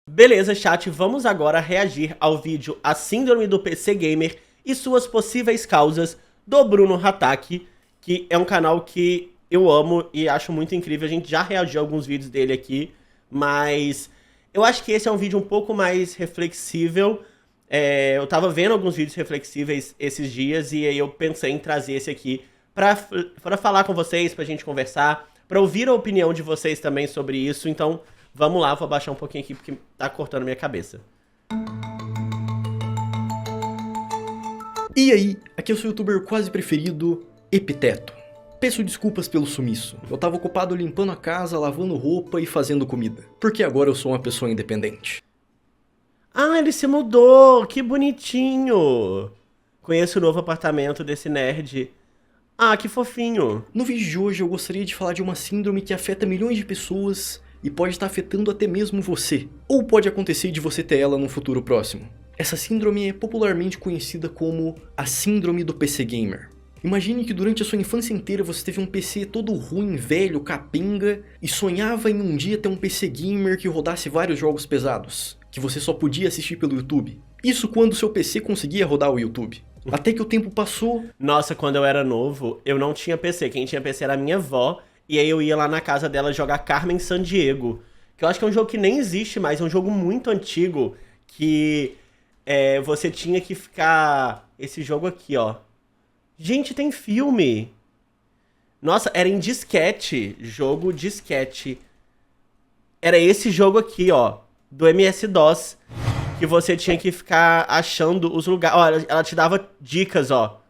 Beleza, chat, vamos agora reagir ao vídeo A Síndrome do PC Gamer e suas possíveis causas do Bruno Hatak, que é um canal que eu amo e acho muito incrível. A gente já reagiu a alguns vídeos dele aqui, mas eu acho que esse é um vídeo um pouco mais reflexível. Eu tava vendo alguns vídeos reflexíveis esses dias e aí eu pensei em trazer esse aqui pra falar com vocês, pra gente conversar, pra ouvir a opinião de vocês também sobre isso. Então, vamos lá, vou abaixar um pouquinho aqui porque tá cortando minha cabeça. E aí, aqui é o seu youtuber quase preferido, Epiteto. Peço desculpas pelo sumiço. Eu tava ocupado limpando a casa, lavando roupa e fazendo comida. Porque agora eu sou uma pessoa independente. Ah, ele se mudou! Que bonitinho! Conheço o novo apartamento desse nerd. Ah, que fofinho! No vídeo de hoje eu gostaria de falar de uma síndrome que afeta milhões de pessoas e pode estar afetando até mesmo você. Ou pode acontecer de você ter ela num futuro próximo. Essa síndrome é popularmente conhecida como a Síndrome do PC Gamer. Imagine que durante a sua infância inteira você teve um PC todo ruim, velho, capenga, e sonhava em um dia ter um PC Gamer que rodasse vários jogos pesados, que você só podia assistir pelo YouTube. Isso quando seu PC conseguia rodar o YouTube. Até que o tempo passou... Nossa, quando eu era novo, eu não tinha PC. Quem tinha PC era a minha avó, e aí eu ia lá na casa dela jogar Carmen Sandiego, que eu acho que é um jogo que nem existe mais, é um jogo muito antigo, que você tinha que ficar... Esse jogo aqui, ó. Gente, tem filme! Nossa, era em disquete, jogo disquete. Era esse jogo aqui, ó, do MS-DOS, que você tinha que ficar achando os lugares. Ó, ela te dava dicas, ó.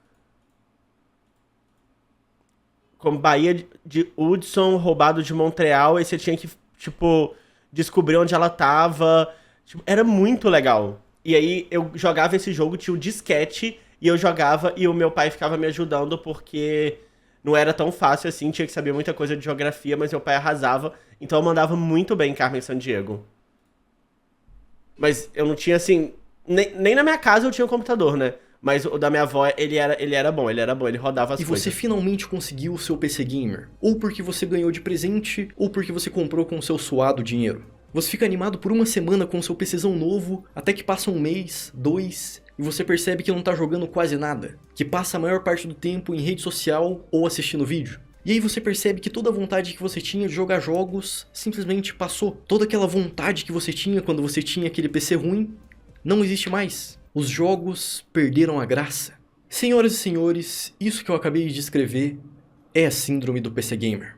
Como Baía de Hudson, roubado de Montreal, e você tinha que, tipo, descobrir onde ela tava. Tipo, era muito legal. E aí eu jogava esse jogo, tinha o disquete, e eu jogava, e o meu pai ficava me ajudando, porque não era tão fácil assim, tinha que saber muita coisa de geografia, mas meu pai arrasava, então eu mandava muito bem em Carmen Sandiego. Mas eu não tinha, assim, nem na minha casa eu tinha um computador, né? Mas o da minha avó, ele era bom, ele rodava as coisas. E você finalmente conseguiu o seu PC Gamer. Ou porque você ganhou de presente, ou porque você comprou com o seu suado dinheiro. Você fica animado por uma semana com o seu PCzão novo, até que passa um mês, 2, e você percebe que não tá jogando quase nada. Que passa a maior parte do tempo em rede social ou assistindo vídeo. E aí você percebe que toda a vontade que você tinha de jogar jogos simplesmente passou. Toda aquela vontade que você tinha quando você tinha aquele PC ruim, não existe mais. Os jogos perderam a graça. Senhoras e senhores, isso que eu acabei de descrever é a síndrome do PC Gamer.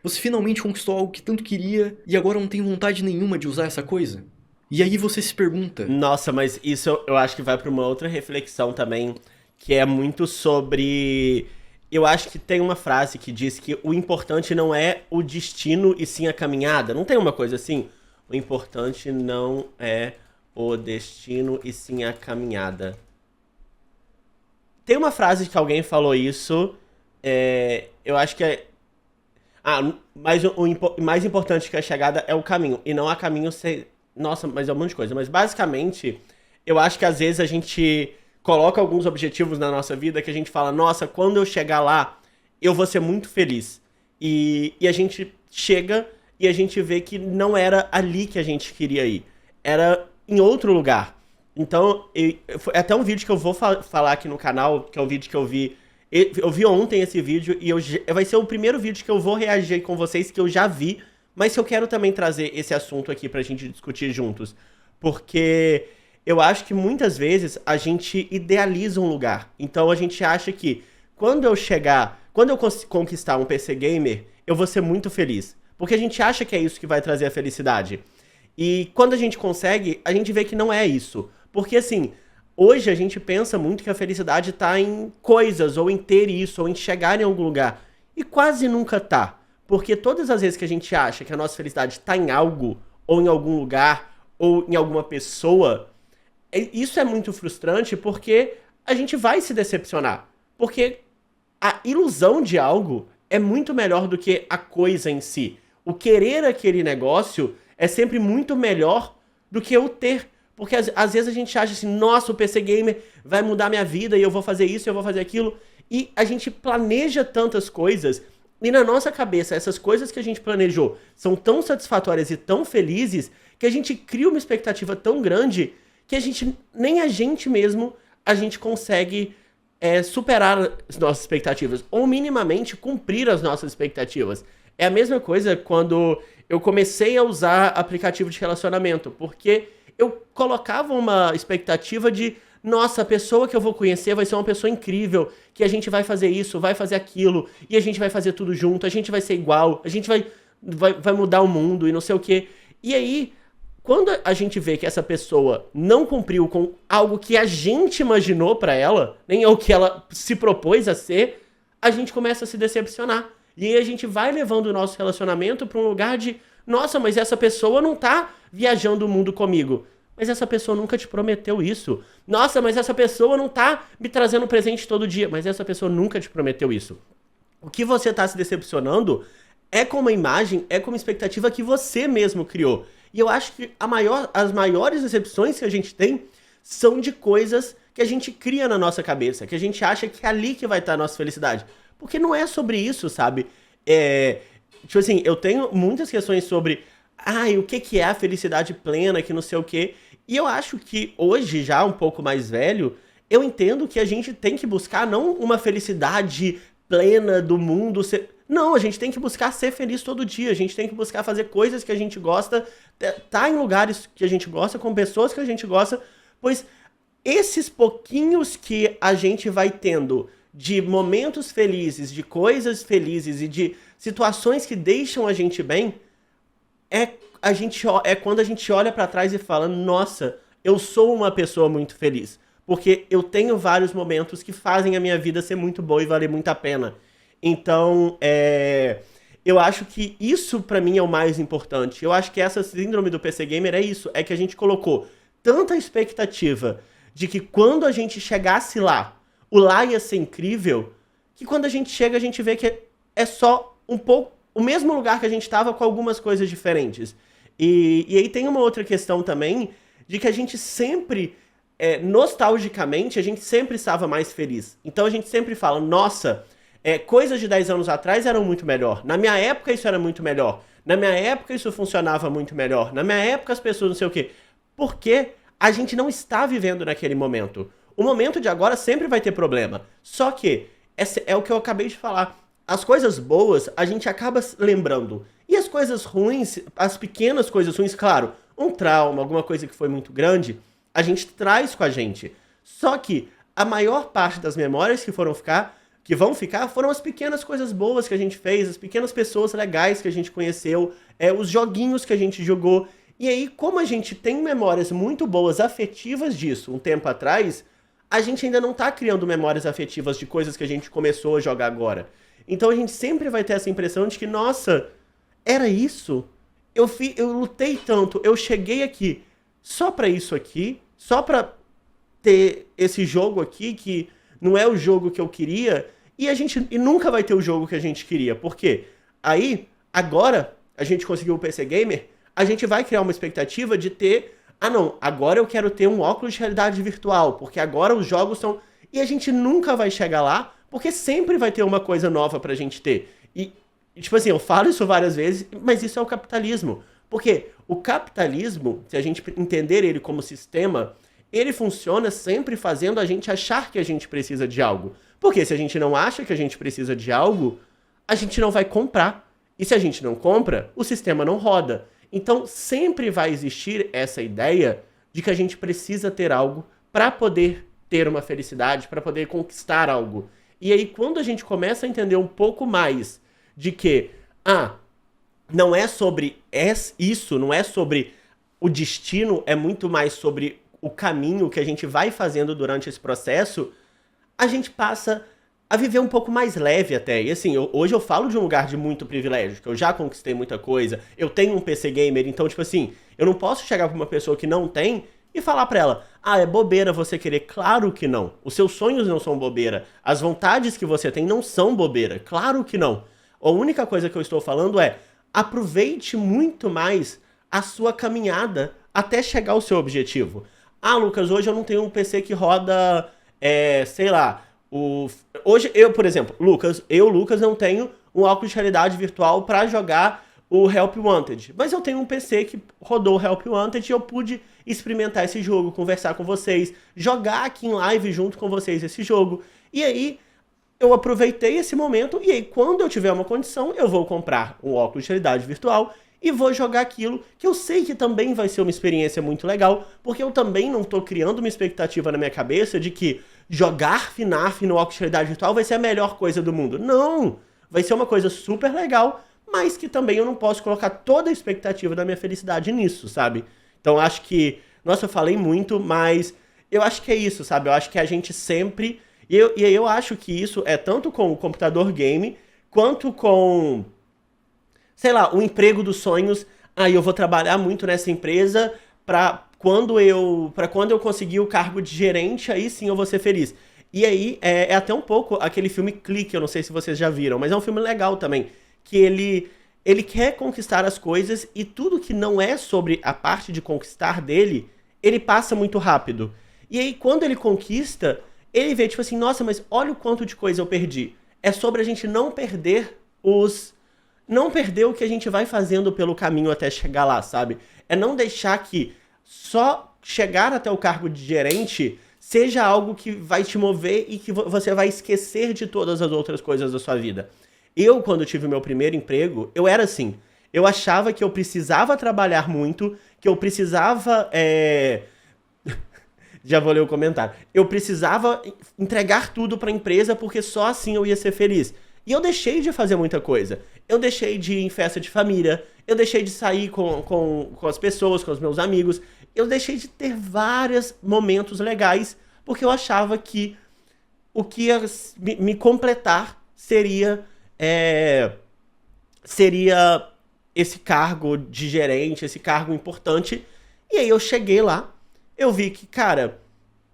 Você finalmente conquistou algo que tanto queria e agora não tem vontade nenhuma de usar essa coisa? E aí você se pergunta... Nossa, mas isso eu acho que vai pra uma outra reflexão também, que é muito sobre... Eu acho que tem uma frase que diz que o importante não é o destino e sim a caminhada. Não tem uma coisa assim? O importante não é o destino e sim a caminhada. Tem uma frase que alguém falou isso, eu acho que é... mas o mais importante que a chegada é o caminho, e não a caminho ser... Nossa, mas é um monte de coisa. Mas basicamente, eu acho que às vezes a gente coloca alguns objetivos na nossa vida que a gente fala, nossa, quando eu chegar lá, eu vou ser muito feliz. E a gente chega e a gente vê que não era ali que a gente queria ir. Era em outro lugar. Então, foi até um vídeo que eu vou falar aqui no canal, que é um vídeo que eu vi... Eu vi ontem esse vídeo e vai ser o primeiro vídeo que eu vou reagir com vocês, que eu já vi, mas que eu quero também trazer esse assunto aqui pra gente discutir juntos. Porque eu acho que muitas vezes a gente idealiza um lugar. Então a gente acha que quando eu conquistar um PC Gamer, eu vou ser muito feliz. Porque a gente acha que é isso que vai trazer a felicidade. E quando a gente consegue, a gente vê que não é isso. Porque assim... Hoje a gente pensa muito que a felicidade tá em coisas, ou em ter isso, ou em chegar em algum lugar. E quase nunca tá. Porque todas as vezes que a gente acha que a nossa felicidade tá em algo, ou em algum lugar, ou em alguma pessoa, isso é muito frustrante porque a gente vai se decepcionar. Porque a ilusão de algo é muito melhor do que a coisa em si. O querer aquele negócio é sempre muito melhor do que o ter. Porque às vezes a gente acha assim, nossa, o PC Gamer vai mudar minha vida e eu vou fazer isso, eu vou fazer aquilo. E a gente planeja tantas coisas e na nossa cabeça essas coisas que a gente planejou são tão satisfatórias e tão felizes que a gente cria uma expectativa tão grande que nem a gente mesmo, a gente consegue superar as nossas expectativas, ou minimamente cumprir as nossas expectativas. É a mesma coisa quando eu comecei a usar aplicativo de relacionamento, porque eu colocava uma expectativa de, nossa, a pessoa que eu vou conhecer vai ser uma pessoa incrível, que a gente vai fazer isso, vai fazer aquilo, e a gente vai fazer tudo junto, a gente vai ser igual, a gente vai mudar o mundo e não sei o quê. E aí, quando a gente vê que essa pessoa não cumpriu com algo que a gente imaginou pra ela, nem é o que ela se propôs a ser, a gente começa a se decepcionar. E aí a gente vai levando o nosso relacionamento pra um lugar de, nossa, mas essa pessoa não tá viajando o mundo comigo. Mas essa pessoa nunca te prometeu isso. Nossa, mas essa pessoa não tá me trazendo presente todo dia. Mas essa pessoa nunca te prometeu isso. O que você tá se decepcionando é com uma imagem, é com uma expectativa que você mesmo criou. E eu acho que as maiores decepções que a gente tem são de coisas que a gente cria na nossa cabeça, que a gente acha que é ali que vai estar a nossa felicidade. Porque não é sobre isso, sabe? Tipo assim, eu tenho muitas questões sobre o que é a felicidade plena, que não sei o quê. E eu acho que hoje, já um pouco mais velho, eu entendo que a gente tem que buscar não uma felicidade plena do mundo. Não, a gente tem que buscar ser feliz todo dia. A gente tem que buscar fazer coisas que a gente gosta, tá em lugares que a gente gosta, com pessoas que a gente gosta, pois esses pouquinhos que a gente vai tendo de momentos felizes, de coisas felizes e de situações que deixam a gente bem, é quando a gente olha pra trás e fala, nossa, eu sou uma pessoa muito feliz. Porque eu tenho vários momentos que fazem a minha vida ser muito boa e valer muito a pena. Então, eu acho que isso pra mim é o mais importante. Eu acho que essa síndrome do PC Gamer é isso. É que a gente colocou tanta expectativa de que quando a gente chegasse lá, o lá ia ser incrível, que quando a gente chega a gente vê que é só um pouco o mesmo lugar que a gente estava com algumas coisas diferentes. E aí tem uma outra questão também, de que a gente sempre, nostalgicamente, a gente sempre estava mais feliz. Então a gente sempre fala, nossa, coisas de 10 anos atrás eram muito melhor. Na minha época isso era muito melhor. Na minha época isso funcionava muito melhor. Na minha época as pessoas não sei o quê. Porque a gente não está vivendo naquele momento. O momento de agora sempre vai ter problema. Só que, é o que eu acabei de falar. As coisas boas, a gente acaba lembrando. E as coisas ruins, as pequenas coisas ruins, claro, um trauma, alguma coisa que foi muito grande, a gente traz com a gente. Só que a maior parte das memórias que vão ficar, foram as pequenas coisas boas que a gente fez, as pequenas pessoas legais que a gente conheceu, os joguinhos que a gente jogou. E aí, como a gente tem memórias muito boas, afetivas disso, um tempo atrás, a gente ainda não tá criando memórias afetivas de coisas que a gente começou a jogar agora. Então a gente sempre vai ter essa impressão de que, nossa, era isso? Eu lutei tanto, eu cheguei aqui só pra isso aqui, só pra ter esse jogo aqui, que não é o jogo que eu queria, e nunca vai ter o jogo que a gente queria. Por quê? Aí, agora, a gente conseguiu o PC Gamer, a gente vai criar uma expectativa de ter, não, agora eu quero ter um óculos de realidade virtual, porque agora os jogos são... E a gente nunca vai chegar lá, porque sempre vai ter uma coisa nova pra gente ter. E, tipo assim, eu falo isso várias vezes, mas isso é o capitalismo. Porque o capitalismo, se a gente entender ele como sistema, ele funciona sempre fazendo a gente achar que a gente precisa de algo. Porque se a gente não acha que a gente precisa de algo, a gente não vai comprar. E se a gente não compra, o sistema não roda. Então sempre vai existir essa ideia de que a gente precisa ter algo para poder ter uma felicidade, para poder conquistar algo. E aí quando a gente começa a entender um pouco mais de que, não é sobre isso, não é sobre o destino, é muito mais sobre o caminho que a gente vai fazendo durante esse processo, a gente passa a viver um pouco mais leve até. E assim, hoje eu falo de um lugar de muito privilégio, que eu já conquistei muita coisa, eu tenho um PC Gamer, então, tipo assim, eu não posso chegar pra uma pessoa que não tem e falar pra ela, é bobeira você querer. Claro que não. Os seus sonhos não são bobeira. As vontades que você tem não são bobeira. Claro que não. A única coisa que eu estou falando é, aproveite muito mais a sua caminhada até chegar ao seu objetivo. Lucas, hoje eu não tenho um PC que roda, sei lá, hoje eu, por exemplo, Lucas, não tenho um óculos de realidade virtual pra jogar o Help Wanted. Mas eu tenho um PC que rodou o Help Wanted e eu pude experimentar esse jogo, conversar com vocês, jogar aqui em live junto com vocês esse jogo. E aí, eu aproveitei esse momento e aí, quando eu tiver uma condição, eu vou comprar um óculos de realidade virtual e vou jogar aquilo que eu sei que também vai ser uma experiência muito legal, porque eu também não tô criando uma expectativa na minha cabeça de que jogar FNAF no óculos de realidade virtual vai ser a melhor coisa do mundo. Não! Vai ser uma coisa super legal, mas que também eu não posso colocar toda a expectativa da minha felicidade nisso, sabe? Então acho que... Nossa, eu falei muito, mas eu acho que é isso, sabe? Eu acho que a gente sempre... E eu acho que isso é tanto com o computador game, quanto com... Sei lá, o emprego dos sonhos. Eu vou trabalhar muito nessa empresa pra quando eu conseguir o cargo de gerente, aí sim eu vou ser feliz. E aí, é até um pouco aquele filme Clique, eu não sei se vocês já viram, mas é um filme legal também, que ele quer conquistar as coisas e tudo que não é sobre a parte de conquistar dele, ele passa muito rápido. E aí, quando ele conquista, ele vê, tipo assim, nossa, mas olha o quanto de coisa eu perdi. É sobre a gente não perder o que a gente vai fazendo pelo caminho até chegar lá, sabe? É não deixar que só chegar até o cargo de gerente seja algo que vai te mover e que você vai esquecer de todas as outras coisas da sua vida. Eu, quando tive o meu primeiro emprego, eu era assim. Eu achava que eu precisava trabalhar muito, que eu precisava... Já vou ler o comentário. Eu precisava entregar tudo pra empresa porque só assim eu ia ser feliz. E eu deixei de fazer muita coisa. Eu deixei de ir em festa de família, eu deixei de sair com as pessoas, com os meus amigos. Eu deixei de ter vários momentos legais porque eu achava que o que ia me completar seria esse cargo de gerente, esse cargo importante. E aí eu cheguei lá, eu vi que, cara,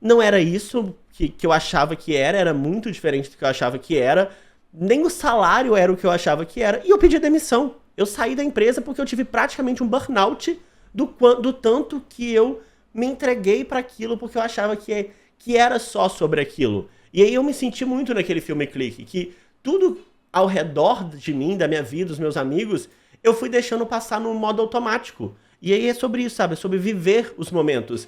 não era isso que eu achava que era muito diferente do que eu achava que era, nem o salário era o que eu achava que era, e eu pedi demissão. Eu saí da empresa porque eu tive praticamente um burnout do tanto que eu me entreguei para aquilo, porque eu achava que era só sobre aquilo. E aí eu me senti muito naquele filme Clique, que tudo ao redor de mim, da minha vida, dos meus amigos, eu fui deixando passar no modo automático. E aí é sobre isso, sabe? É sobre viver os momentos.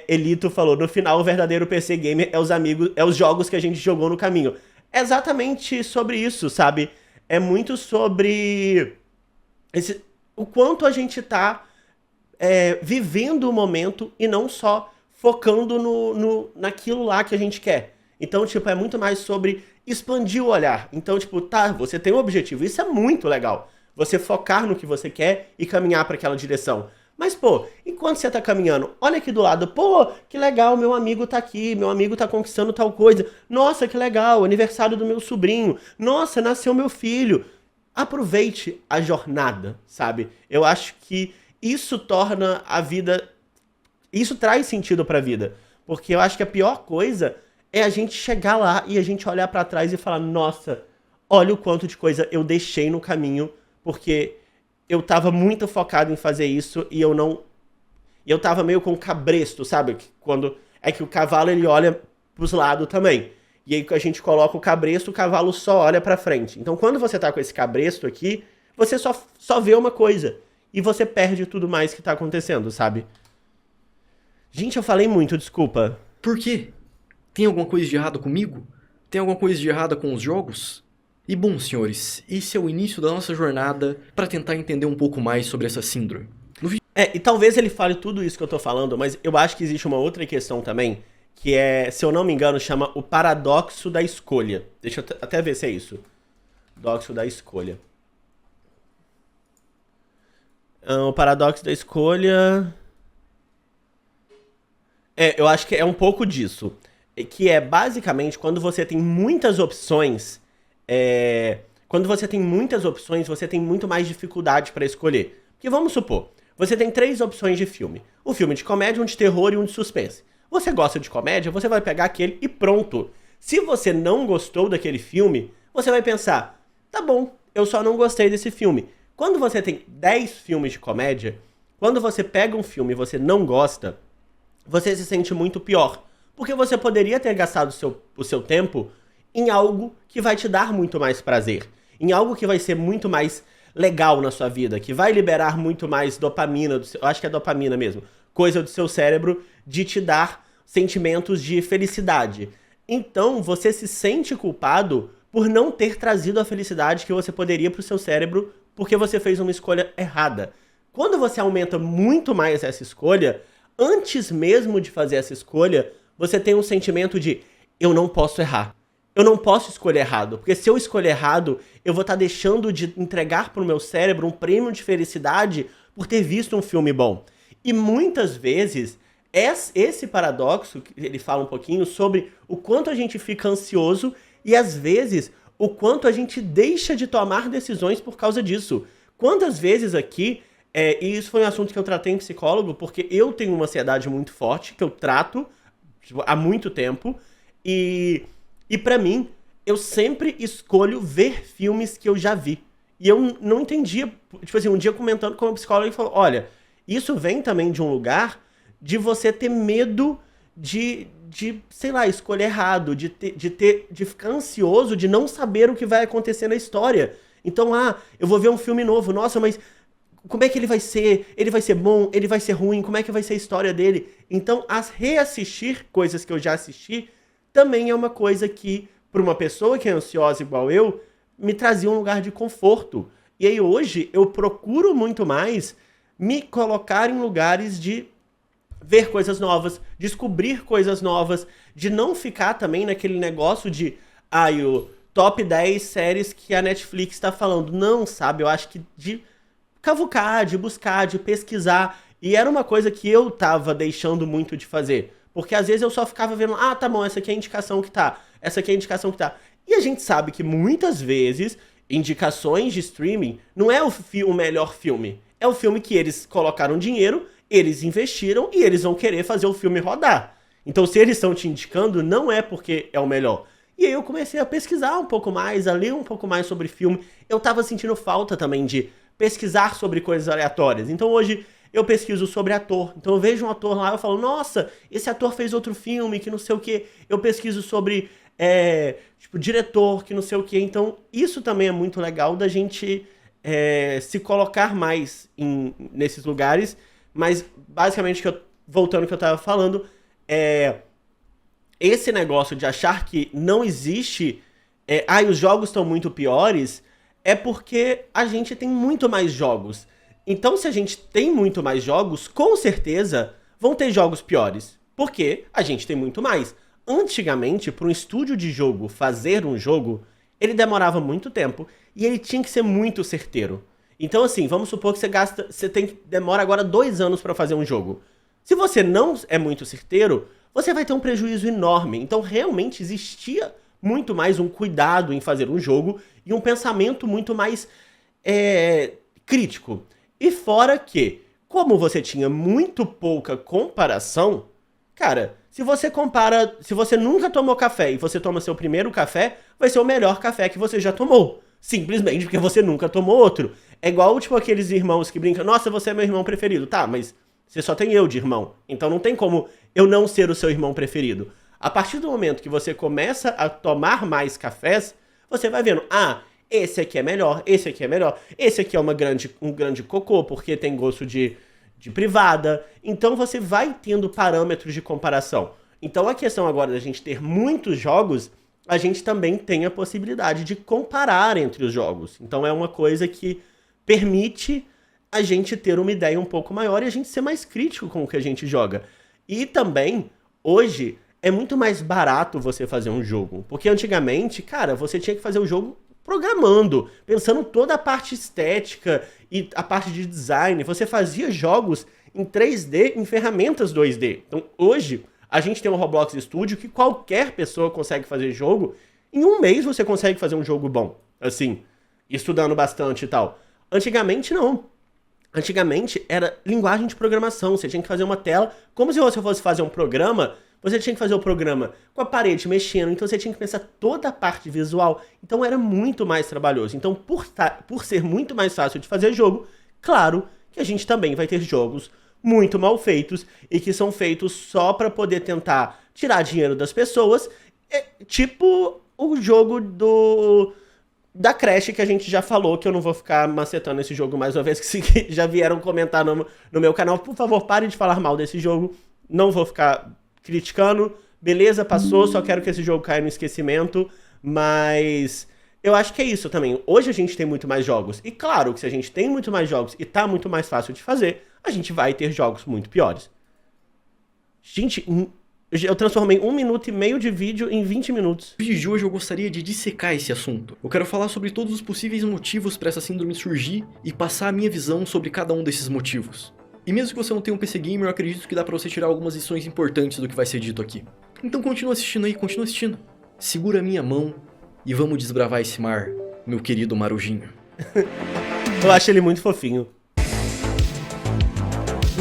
Elito falou, no final o verdadeiro PC Gamer é os jogos que a gente jogou no caminho. É exatamente sobre isso, sabe? É muito sobre o quanto a gente tá vivendo o momento e não só focando naquilo lá que a gente quer. Então, tipo, é muito mais sobre expandir o olhar. Então, tipo, tá, você tem um objetivo. Isso é muito legal. Você focar no que você quer e caminhar para aquela direção. Mas, pô, enquanto você tá caminhando, olha aqui do lado, pô, que legal, meu amigo tá aqui, meu amigo tá conquistando tal coisa. Nossa, que legal, aniversário do meu sobrinho. Nossa, nasceu meu filho. Aproveite a jornada, sabe? Eu acho que isso torna a vida... Isso traz sentido pra vida. Porque eu acho que a pior coisa é a gente chegar lá e a gente olhar pra trás e falar, nossa, olha o quanto de coisa eu deixei no caminho, porque eu tava muito focado em fazer isso e eu tava meio com cabresto, sabe? Quando é que o cavalo ele olha pros lados também. E aí a gente coloca o cabresto, o cavalo só olha pra frente. Então quando você tá com esse cabresto aqui, você só vê uma coisa. E você perde tudo mais que tá acontecendo, sabe? Gente, eu falei muito, desculpa. Por quê? Tem alguma coisa de errado comigo? Tem alguma coisa de errada com os jogos? E bom, senhores, esse é o início da nossa jornada para tentar entender um pouco mais sobre essa síndrome. E talvez ele fale tudo isso que eu tô falando, mas eu acho que existe uma outra questão também, que se eu não me engano, chama o paradoxo da escolha. Deixa eu até ver se é isso. Paradoxo da escolha. O paradoxo da escolha... eu acho que é um pouco disso. Que é basicamente quando você tem muitas opções... Quando você tem muitas opções, você tem muito mais dificuldade para escolher. Porque vamos supor, você tem 3 opções de filme. Um filme de comédia, um de terror e um de suspense. Você gosta de comédia, você vai pegar aquele e pronto. Se você não gostou daquele filme, você vai pensar, tá bom, eu só não gostei desse filme. Quando você tem 10 filmes de comédia, quando você pega um filme e você não gosta, você se sente muito pior. Porque você poderia ter gastado o seu tempo em algo que vai te dar muito mais prazer. em algo que vai ser muito mais legal na sua vida, que vai liberar muito mais dopamina, eu acho que é dopamina mesmo, coisa do seu cérebro de te dar sentimentos de felicidade. Então, você se sente culpado por não ter trazido a felicidade que você poderia para o seu cérebro porque você fez uma escolha errada. Quando você aumenta muito mais essa escolha, antes mesmo de fazer essa escolha, você tem um sentimento de eu não posso errar. Eu não posso escolher errado, porque se eu escolher errado, eu vou estar deixando de entregar para o meu cérebro um prêmio de felicidade por ter visto um filme bom. E muitas vezes, esse paradoxo, ele fala um pouquinho sobre o quanto a gente fica ansioso e às vezes o quanto a gente deixa de tomar decisões por causa disso. Quantas vezes aqui, e isso foi um assunto que eu tratei em psicólogo, porque eu tenho uma ansiedade muito forte, que eu trato há muito tempo, e pra mim, eu sempre escolho ver filmes que eu já vi. E eu não entendia, tipo assim, um dia comentando com uma psicóloga, ele falou, olha, isso vem também de um lugar de você ter medo de sei lá, escolher errado, de ficar ansioso, de não saber o que vai acontecer na história. Então, eu vou ver um filme novo, nossa, mas como é que ele vai ser? Ele vai ser bom? Ele vai ser ruim? Como é que vai ser a história dele? Então, reassistir coisas que eu já assisti também é uma coisa que, para uma pessoa que é ansiosa igual eu, me trazia um lugar de conforto. E aí hoje eu procuro muito mais me colocar em lugares de ver coisas novas, descobrir coisas novas, de não ficar também naquele negócio de o top 10 séries que a Netflix está falando. Não, sabe? Eu acho que de cavucar, de buscar, de pesquisar. E era uma coisa que eu tava deixando muito de fazer. Porque às vezes eu só ficava vendo, tá bom, essa aqui é a indicação que tá, essa aqui é a indicação que tá. E a gente sabe que muitas vezes, indicações de streaming não é o melhor filme. É o filme que eles colocaram dinheiro, eles investiram e eles vão querer fazer o filme rodar. Então se eles estão te indicando, não é porque é o melhor. E aí eu comecei a pesquisar um pouco mais, a ler um pouco mais sobre filme. Eu tava sentindo falta também de pesquisar sobre coisas aleatórias. Então hoje eu pesquiso sobre ator. Então eu vejo um ator lá e eu falo, nossa, esse ator fez outro filme, que não sei o quê. Eu pesquiso sobre, diretor, que não sei o quê. Então isso também é muito legal da gente se colocar mais nesses lugares. Mas basicamente, voltando ao que eu tava falando, esse negócio de achar que não existe, os jogos estão muito piores, é porque a gente tem muito mais jogos. Então, se a gente tem muito mais jogos, com certeza vão ter jogos piores. Porque a gente tem muito mais. Antigamente, para um estúdio de jogo fazer um jogo, ele demorava muito tempo e ele tinha que ser muito certeiro. Então, assim, vamos supor que demora agora 2 anos para fazer um jogo. Se você não é muito certeiro, você vai ter um prejuízo enorme. Então, realmente existia muito mais um cuidado em fazer um jogo e um pensamento muito mais crítico. E fora que, como você tinha muito pouca comparação, cara, se você nunca tomou café e você toma seu primeiro café, vai ser o melhor café que você já tomou. Simplesmente porque você nunca tomou outro. É igual, tipo, aqueles irmãos que brincam, nossa, você é meu irmão preferido. Tá, mas você só tem eu de irmão. Então não tem como eu não ser o seu irmão preferido. A partir do momento que você começa a tomar mais cafés, você vai vendo, esse aqui é melhor, esse aqui é melhor, esse aqui é um grande cocô, porque tem gosto de privada. Então você vai tendo parâmetros de comparação. Então a questão agora da gente ter muitos jogos, a gente também tem a possibilidade de comparar entre os jogos. Então é uma coisa que permite a gente ter uma ideia um pouco maior e a gente ser mais crítico com o que a gente joga. E também, hoje, é muito mais barato você fazer um jogo. Porque antigamente, cara, você tinha que fazer o jogo programando, pensando toda a parte estética e a parte de design. Você fazia jogos em 3D, em ferramentas 2D. Então, hoje, a gente tem um Roblox Studio que qualquer pessoa consegue fazer jogo. Em 1 mês você consegue fazer um jogo bom. Assim, estudando bastante e tal. Antigamente, não. Antigamente, era linguagem de programação. Você tinha que fazer uma tela. Como se você fosse fazer um programa, você tinha que fazer o programa com a parede mexendo. Então, você tinha que pensar toda a parte visual. Então, era muito mais trabalhoso. Então, por ser muito mais fácil de fazer jogo, claro que a gente também vai ter jogos muito mal feitos e que são feitos só para poder tentar tirar dinheiro das pessoas. Tipo o jogo da Crash, que a gente já falou, que eu não vou ficar macetando esse jogo mais uma vez, que já vieram comentar no meu canal. Por favor, parem de falar mal desse jogo. Não vou ficar criticando. Beleza, passou, só quero que esse jogo caia no esquecimento. Mas eu acho que é isso também. Hoje a gente tem muito mais jogos. E claro que se a gente tem muito mais jogos e tá muito mais fácil de fazer, a gente vai ter jogos muito piores. Gente, eu transformei 1 minuto e meio de vídeo em 20 minutos. No vídeo de hoje eu gostaria de dissecar esse assunto. Eu quero falar sobre todos os possíveis motivos para essa síndrome surgir e passar a minha visão sobre cada um desses motivos. E mesmo que você não tenha um PC Gamer, eu acredito que dá pra você tirar algumas lições importantes do que vai ser dito aqui. Então continua assistindo aí, continua assistindo. Segura a minha mão e vamos desbravar esse mar, meu querido Marujinho. Eu acho ele muito fofinho.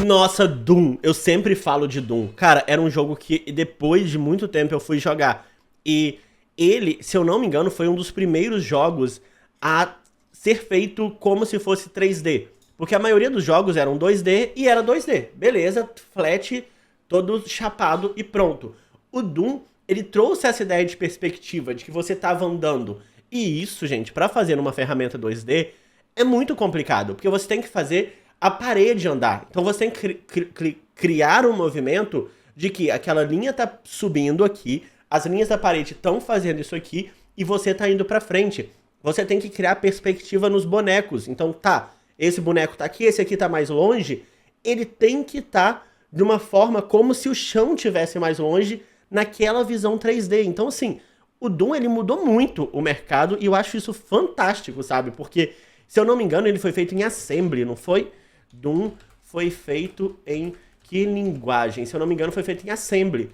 Nossa, Doom. Eu sempre falo de Doom. Cara, era um jogo que depois de muito tempo eu fui jogar. E ele, se eu não me engano, foi um dos primeiros jogos a ser feito como se fosse 3D. Porque a maioria dos jogos eram 2D e era 2D. Beleza, flat, todo chapado e pronto. O Doom, ele trouxe essa ideia de perspectiva, de que você tava andando. E isso, gente, pra fazer numa ferramenta 2D, é muito complicado. Porque você tem que fazer a parede andar. Então você tem que criar um movimento de que aquela linha tá subindo aqui, as linhas da parede estão fazendo isso aqui e você tá indo pra frente. Você tem que criar perspectiva nos bonecos. Então tá, esse boneco tá aqui, esse aqui tá mais longe. Ele tem que estar de uma forma como se o chão tivesse mais longe naquela visão 3D. Então assim, o Doom ele mudou muito o mercado e eu acho isso fantástico, sabe? Porque, se eu não me engano, ele foi feito em Assembly, não foi? Doom foi feito em que linguagem? Se eu não me engano, foi feito em Assembly.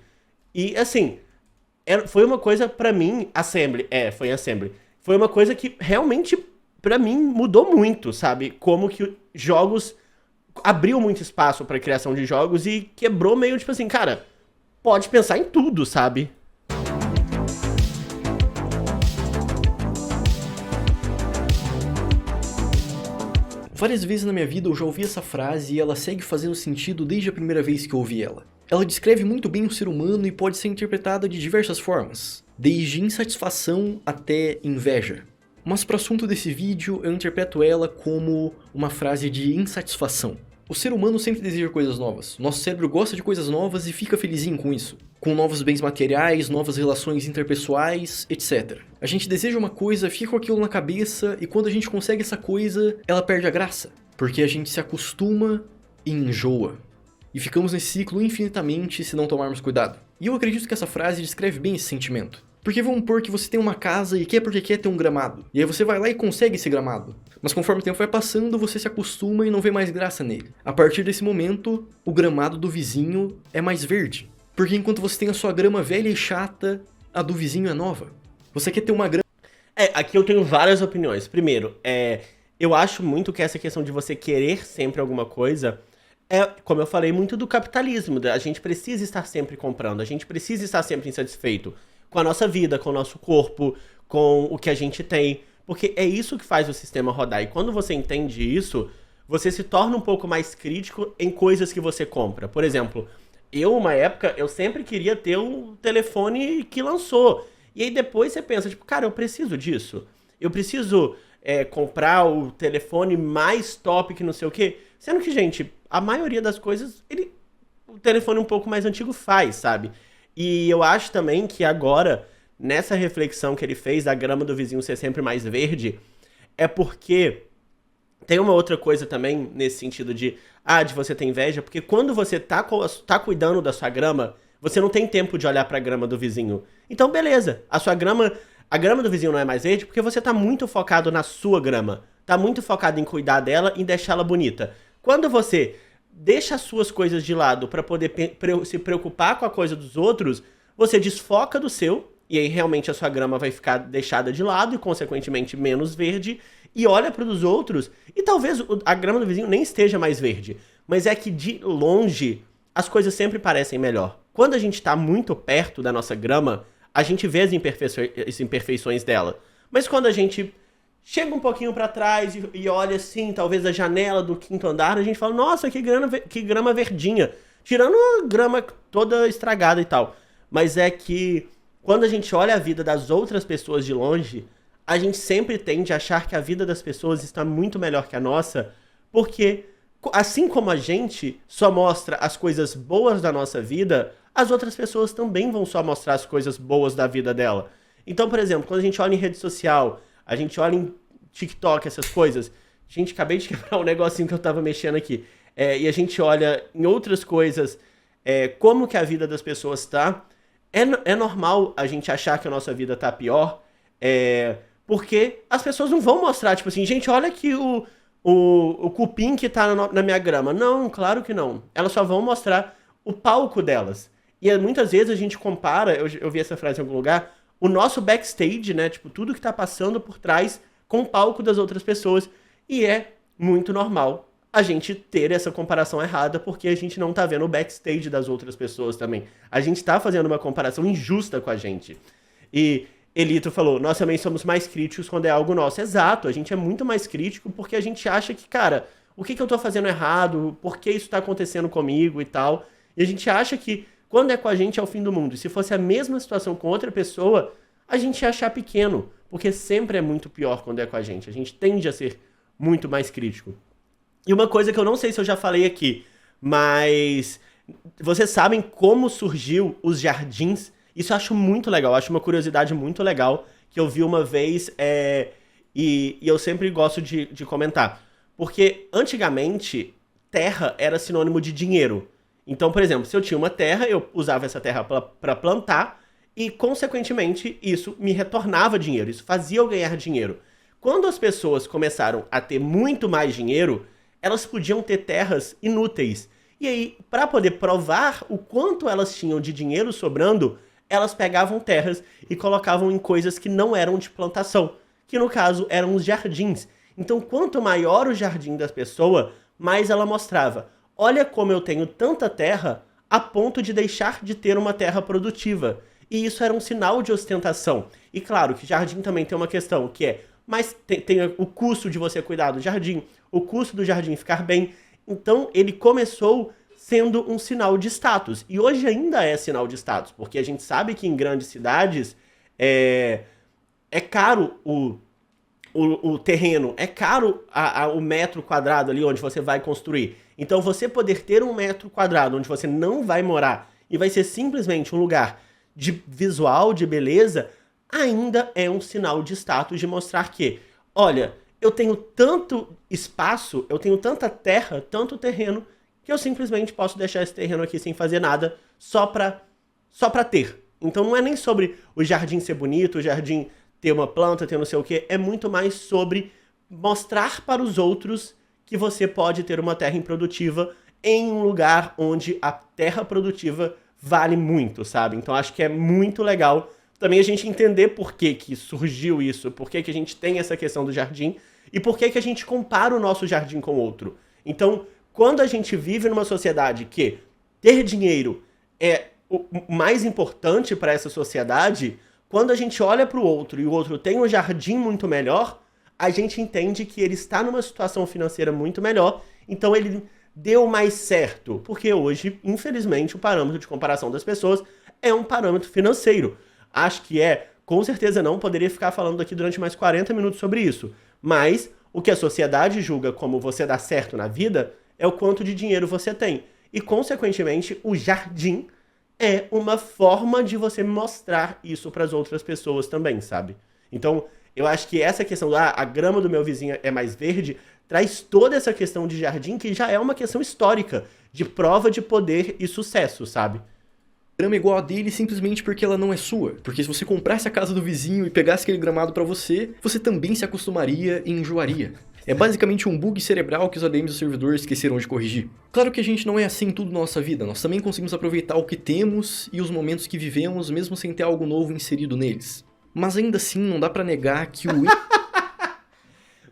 E, assim, foi uma coisa, pra mim, Assembly. Foi em Assembly. Foi uma coisa que, realmente, pra mim, mudou muito, sabe? Como que jogos... abriu muito espaço pra criação de jogos e quebrou meio, tipo assim, cara, pode pensar em tudo, sabe? Várias vezes na minha vida eu já ouvi essa frase e ela segue fazendo sentido desde a primeira vez que eu ouvi ela. Ela descreve muito bem o ser humano e pode ser interpretada de diversas formas, desde insatisfação até inveja. Mas para o assunto desse vídeo eu interpreto ela como uma frase de insatisfação. O ser humano sempre deseja coisas novas. Nosso cérebro gosta de coisas novas e fica felizinho com isso. Com novos bens materiais, novas relações interpessoais, etc. A gente deseja uma coisa, fica com aquilo na cabeça e quando a gente consegue essa coisa, ela perde a graça. Porque a gente se acostuma e enjoa. E ficamos nesse ciclo infinitamente se não tomarmos cuidado. E eu acredito que essa frase descreve bem esse sentimento. Porque vamos supor que você tem uma casa e quer porque quer ter um gramado. E aí você vai lá e consegue esse gramado. Mas conforme o tempo vai passando, você se acostuma e não vê mais graça nele. A partir desse momento, o gramado do vizinho é mais verde. Porque enquanto você tem a sua grama velha e chata, a do vizinho é nova. Você quer ter uma grama... Aqui eu tenho várias opiniões. Primeiro, eu acho muito que essa questão de você querer sempre alguma coisa... como eu falei, muito do capitalismo. A gente precisa estar sempre comprando. A gente precisa estar sempre insatisfeito. Com a nossa vida, com o nosso corpo, com o que a gente tem. Porque é isso que faz o sistema rodar. E quando você entende isso, você se torna um pouco mais crítico em coisas que você compra. Por exemplo, uma época, eu sempre queria ter um telefone que lançou. E aí depois você pensa, tipo, cara, eu preciso disso. Eu preciso comprar o telefone mais top que não sei o quê. Sendo que, gente, a maioria das coisas, o telefone um pouco mais antigo faz, sabe? E eu acho também que agora, nessa reflexão que ele fez da grama do vizinho ser sempre mais verde, é porque tem uma outra coisa também nesse sentido de você ter inveja, porque quando você tá cuidando da sua grama, você não tem tempo de olhar pra grama do vizinho. Então, beleza, a grama do vizinho não é mais verde porque você tá muito focado na sua grama, tá muito focado em cuidar dela e deixá-la bonita. Quando você deixa as suas coisas de lado para poder se preocupar com a coisa dos outros, você desfoca do seu, e aí realmente a sua grama vai ficar deixada de lado e consequentemente menos verde, e olha para os outros, e talvez a grama do vizinho nem esteja mais verde, mas é que de longe as coisas sempre parecem melhor. Quando a gente está muito perto da nossa grama, a gente vê as imperfeições dela, mas quando a gente chega um pouquinho pra trás e olha assim, talvez a janela do 5º andar, a gente fala, nossa, que grama verdinha. Tirando a grama toda estragada e tal. Mas é que quando a gente olha a vida das outras pessoas de longe, a gente sempre tende a achar que a vida das pessoas está muito melhor que a nossa, porque assim como a gente só mostra as coisas boas da nossa vida, as outras pessoas também vão só mostrar as coisas boas da vida dela. Então, por exemplo, quando a gente olha em rede social, a gente olha em TikTok, essas coisas. Gente, acabei de quebrar um negocinho que eu tava mexendo aqui. E a gente olha em outras coisas, como que a vida das pessoas tá. É normal a gente achar que a nossa vida tá pior, porque as pessoas não vão mostrar, tipo assim, gente, olha aqui o cupim que tá na minha grama. Não, claro que não. Elas só vão mostrar o palco delas. E muitas vezes a gente compara, eu vi essa frase em algum lugar, o nosso backstage, né, tipo, tudo que tá passando por trás com o palco das outras pessoas. E é muito normal a gente ter essa comparação errada, porque a gente não tá vendo o backstage das outras pessoas também. A gente tá fazendo uma comparação injusta com a gente. E Elito falou, nós também somos mais críticos quando é algo nosso. Exato, a gente é muito mais crítico porque a gente acha que, cara, o que eu tô fazendo errado? Por que isso tá acontecendo comigo e tal? E a gente acha que quando é com a gente é o fim do mundo. E se fosse a mesma situação com outra pessoa, a gente ia achar pequeno, porque sempre é muito pior quando é com a gente. A gente tende a ser muito mais crítico. E uma coisa que eu não sei se eu já falei aqui, mas vocês sabem como surgiu os jardins? Isso eu acho muito legal, eu acho uma curiosidade muito legal, que eu vi uma vez e eu sempre gosto de comentar. Porque antigamente, terra era sinônimo de dinheiro. Então, por exemplo, se eu tinha uma terra, eu usava essa terra para plantar e, consequentemente, isso me retornava dinheiro, isso fazia eu ganhar dinheiro. Quando as pessoas começaram a ter muito mais dinheiro, elas podiam ter terras inúteis. E aí, para poder provar o quanto elas tinham de dinheiro sobrando, elas pegavam terras e colocavam em coisas que não eram de plantação, que no caso eram os jardins. Então, quanto maior o jardim da pessoa, mais ela mostrava. Olha como eu tenho tanta terra a ponto de deixar de ter uma terra produtiva. E isso era um sinal de ostentação. E claro que jardim também tem uma questão, que é, mas tem o custo de você cuidar do jardim, o custo do jardim ficar bem. Então ele começou sendo um sinal de status. E hoje ainda é sinal de status, porque a gente sabe que em grandes cidades é caro o terreno, é caro o metro quadrado ali onde você vai construir. Então você poder ter um metro quadrado onde você não vai morar e vai ser simplesmente um lugar de visual, de beleza, ainda é um sinal de status, de mostrar que, olha, eu tenho tanto espaço, eu tenho tanta terra, tanto terreno, que eu simplesmente posso deixar esse terreno aqui sem fazer nada, só pra ter. Então não é nem sobre o jardim ser bonito, o jardim ter uma planta, ter não sei o quê, é muito mais sobre mostrar para os outros que você pode ter uma terra improdutiva em um lugar onde a terra produtiva vale muito, sabe? Então acho que é muito legal também a gente entender por que que surgiu isso, por que que a gente tem essa questão do jardim e por que que a gente compara o nosso jardim com o outro. Então, quando a gente vive numa sociedade que ter dinheiro é o mais importante para essa sociedade, quando a gente olha para o outro e o outro tem um jardim muito melhor, a gente entende que ele está numa situação financeira muito melhor, então ele deu mais certo, porque hoje, infelizmente, o parâmetro de comparação das pessoas é um parâmetro financeiro. Acho que com certeza não, poderia ficar falando aqui durante mais 40 minutos sobre isso, mas o que a sociedade julga como você dar certo na vida é o quanto de dinheiro você tem. E, consequentemente, o jardim é uma forma de você mostrar isso para as outras pessoas também, sabe? Então, eu acho que essa questão a grama do meu vizinho é mais verde traz toda essa questão de jardim que já é uma questão histórica, de prova de poder e sucesso, sabe? Grama é igual a dele simplesmente porque ela não é sua. Porque se você comprasse a casa do vizinho e pegasse aquele gramado pra você, você também se acostumaria e enjoaria. É basicamente um bug cerebral que os ADMs do servidor esqueceram de corrigir. Claro que a gente não é assim tudo na nossa vida, nós também conseguimos aproveitar o que temos e os momentos que vivemos mesmo sem ter algo novo inserido neles. Mas ainda assim, não dá pra negar que o...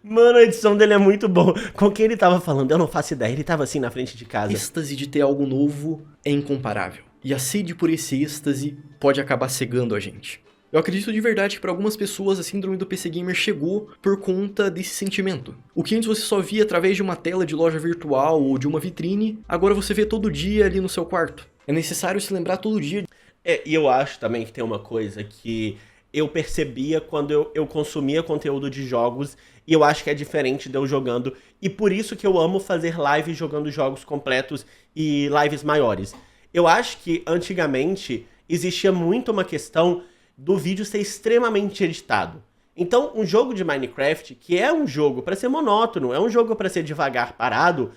Mano, a edição dele é muito boa. Com quem ele tava falando, eu não faço ideia, ele tava assim na frente de casa. O êxtase de ter algo novo é incomparável. E a sede por esse êxtase pode acabar cegando a gente. Eu acredito de verdade que para algumas pessoas a síndrome do PC Gamer chegou por conta desse sentimento. O que antes você só via através de uma tela de loja virtual ou de uma vitrine, agora você vê todo dia ali no seu quarto. É necessário se lembrar todo dia. E eu acho também que tem uma coisa que eu percebia quando eu consumia conteúdo de jogos, e eu acho que é diferente de eu jogando, e por isso que eu amo fazer lives jogando jogos completos e lives maiores. Eu acho que antigamente existia muito uma questão do vídeo ser extremamente editado. Então, um jogo de Minecraft, que é um jogo pra ser monótono, é um jogo pra ser devagar, parado,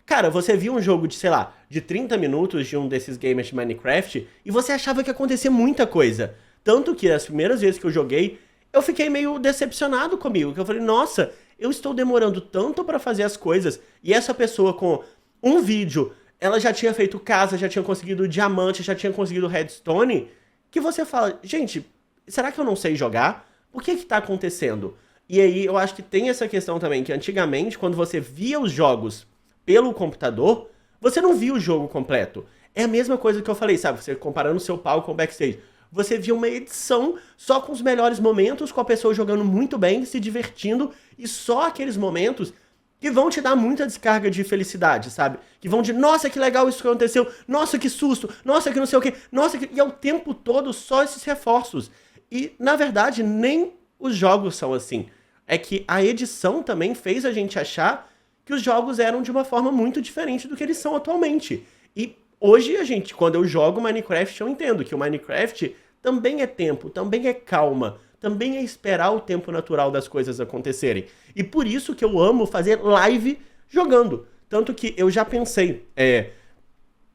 cara, você viu um jogo de, sei lá, de 30 minutos de um desses gamers de Minecraft e você achava que ia acontecer muita coisa. Tanto que as primeiras vezes que eu joguei, eu fiquei meio decepcionado comigo, que eu falei, nossa, eu estou demorando tanto pra fazer as coisas, e essa pessoa com um vídeo, ela já tinha feito casa, já tinha conseguido diamante, já tinha conseguido redstone, que você fala, gente, será que eu não sei jogar? Por que tá acontecendo? E aí eu acho que tem essa questão também, que antigamente, quando você via os jogos pelo computador, você não via o jogo completo. É a mesma coisa que eu falei, sabe? Você comparando o seu palco com o backstage. Você via uma edição só com os melhores momentos, com a pessoa jogando muito bem, se divertindo, e só aqueles momentos que vão te dar muita descarga de felicidade, sabe? Que vão de, nossa, que legal isso que aconteceu, nossa, que susto, nossa, que não sei o quê, nossa, que... E é o tempo todo só esses reforços. E, na verdade, nem os jogos são assim. É que a edição também fez a gente achar que os jogos eram de uma forma muito diferente do que eles são atualmente. E hoje, quando eu jogo Minecraft, eu entendo que o Minecraft também é tempo, também é calma, também é esperar o tempo natural das coisas acontecerem. E por isso que eu amo fazer live jogando. Tanto que eu já pensei,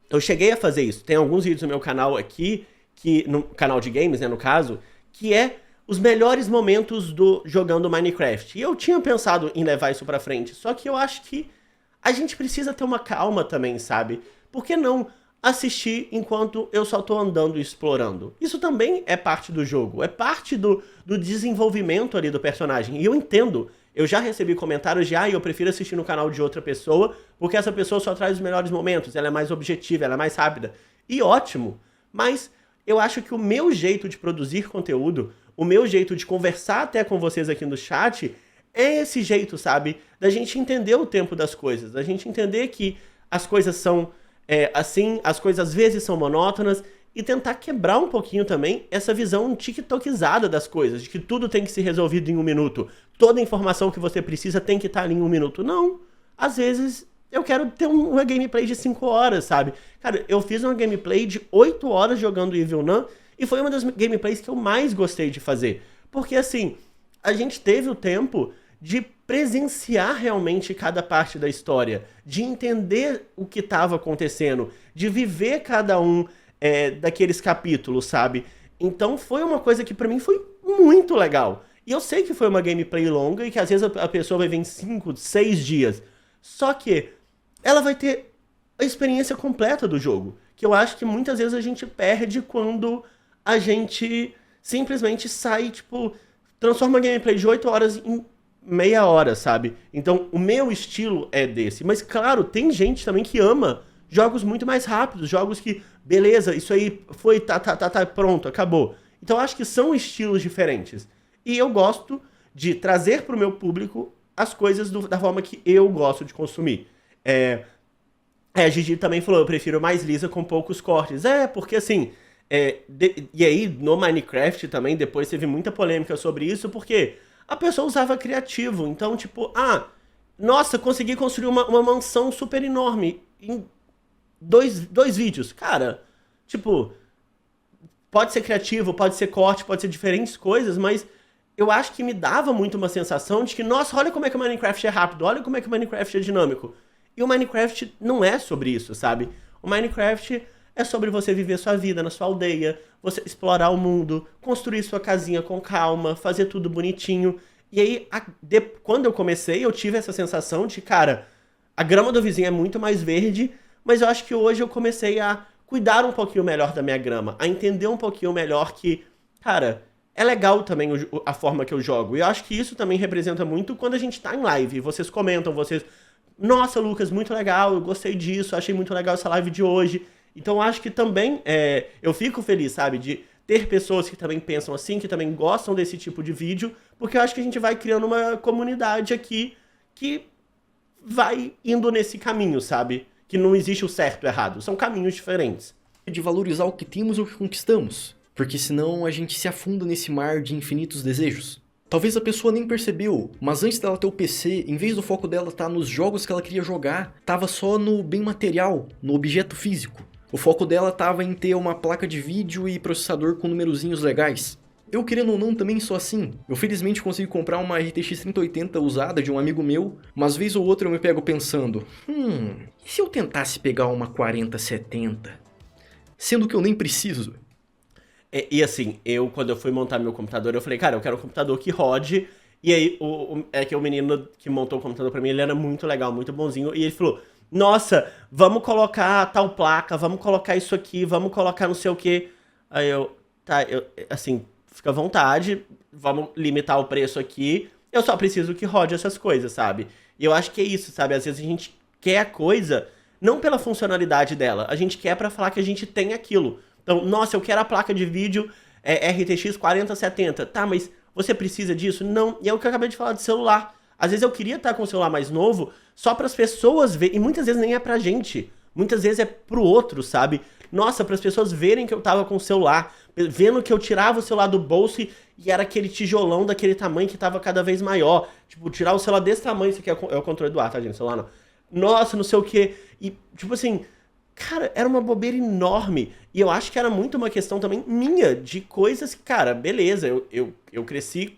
eu cheguei a fazer isso. Tem alguns vídeos no meu canal aqui, no canal de games, né, no caso, que é os melhores momentos do jogando Minecraft. E eu tinha pensado em levar isso pra frente, só que eu acho que a gente precisa ter uma calma também, sabe? Por que não assistir enquanto eu só tô andando e explorando? Isso também é parte do jogo, é parte do desenvolvimento ali do personagem. E eu entendo, eu já recebi comentários de, eu prefiro assistir no canal de outra pessoa, porque essa pessoa só traz os melhores momentos, ela é mais objetiva, ela é mais rápida. E ótimo, mas eu acho que o meu jeito de produzir conteúdo, o meu jeito de conversar até com vocês aqui no chat, é esse jeito, sabe? Da gente entender o tempo das coisas, da gente entender que as coisas são assim, as coisas às vezes são monótonas, e tentar quebrar um pouquinho também essa visão tiktokizada das coisas, de que tudo tem que ser resolvido em 1 minuto, toda a informação que você precisa tem que estar ali em 1 minuto. Não, às vezes eu quero ter uma gameplay de 5 horas, sabe? Cara, eu fiz uma gameplay de 8 horas jogando Evil Nun, e foi uma das gameplays que eu mais gostei de fazer. Porque, assim, a gente teve o tempo de presenciar realmente cada parte da história, de entender o que estava acontecendo, de viver cada um daqueles capítulos, sabe? Então foi uma coisa que pra mim foi muito legal. E eu sei que foi uma gameplay longa e que às vezes a pessoa vai ver em 5, 6 dias. Só que ela vai ter a experiência completa do jogo. Que eu acho que muitas vezes a gente perde quando a gente simplesmente sai, tipo, transforma a gameplay de 8 horas em meia hora, sabe? Então, o meu estilo é desse. Mas, claro, tem gente também que ama jogos muito mais rápidos, jogos que, beleza, isso aí foi, tá, pronto, acabou. Então, eu acho que são estilos diferentes. E eu gosto de trazer pro meu público as coisas da forma que eu gosto de consumir. A Gigi também falou, eu prefiro mais lisa com poucos cortes. Porque assim... e aí, no Minecraft também, depois teve muita polêmica sobre isso, porque a pessoa usava criativo. Então, tipo, nossa, consegui construir uma mansão super enorme em dois vídeos. Cara, tipo, pode ser criativo, pode ser corte, pode ser diferentes coisas, mas eu acho que me dava muito uma sensação de que, nossa, olha como é que o Minecraft é rápido, olha como é que o Minecraft é dinâmico. E o Minecraft não é sobre isso, sabe? O Minecraft é sobre você viver sua vida na sua aldeia, você explorar o mundo, construir sua casinha com calma, fazer tudo bonitinho. E aí, quando eu comecei, eu tive essa sensação de, cara, a grama do vizinho é muito mais verde, mas eu acho que hoje eu comecei a cuidar um pouquinho melhor da minha grama, a entender um pouquinho melhor que, cara, é legal também a forma que eu jogo. E eu acho que isso também representa muito quando a gente tá em live. Vocês comentam, nossa, Lucas, muito legal, eu gostei disso, achei muito legal essa live de hoje. Então eu acho que também eu fico feliz, sabe, de ter pessoas que também pensam assim, que também gostam desse tipo de vídeo, porque eu acho que a gente vai criando uma comunidade aqui que vai indo nesse caminho, sabe? Que não existe o certo e o errado, são caminhos diferentes. De valorizar o que temos ou o que conquistamos. porque senão a gente se afunda nesse mar de infinitos desejos. Talvez a pessoa nem percebeu, mas antes dela ter o PC, em vez do foco dela estar nos jogos que ela queria jogar, estava só no bem material, no objeto físico. O foco dela estava em ter uma placa de vídeo e processador com numerozinhos legais. Eu, querendo ou não, também sou assim. Eu felizmente consegui comprar uma RTX 3080 usada de um amigo meu, mas vez ou outra eu me pego pensando, e se eu tentasse pegar uma 4070? Sendo que eu nem preciso. E assim, quando eu fui montar meu computador, eu falei, cara, eu quero um computador que rode. E aí, é que o menino que montou o computador pra mim, ele era muito legal, muito bonzinho. E ele falou, nossa, vamos colocar tal placa, vamos colocar isso aqui, vamos colocar não sei o quê. Aí assim, fica à vontade, vamos limitar o preço aqui. Eu só preciso que rode essas coisas, sabe? E eu acho que é isso, sabe? Às vezes a gente quer a coisa, não pela funcionalidade dela, a gente quer pra falar que a gente tem aquilo. Então, nossa, eu quero a placa de vídeo RTX 4070. Tá, mas você precisa disso? Não. E é o que eu acabei de falar de celular. Às vezes eu queria estar com um celular mais novo só para as pessoas verem. E muitas vezes nem é pra gente. Muitas vezes é pro outro, sabe? Nossa, para as pessoas verem que eu tava com o celular. Vendo que eu tirava o celular do bolso e era aquele tijolão daquele tamanho que tava cada vez maior. Tipo, tirar o celular desse tamanho. Isso aqui é o controle do ar, tá, gente? Celular não. Nossa, não sei o quê. E, tipo assim... Cara, era uma bobeira enorme. E eu acho que era muito uma questão também minha, de coisas que, cara, beleza, eu cresci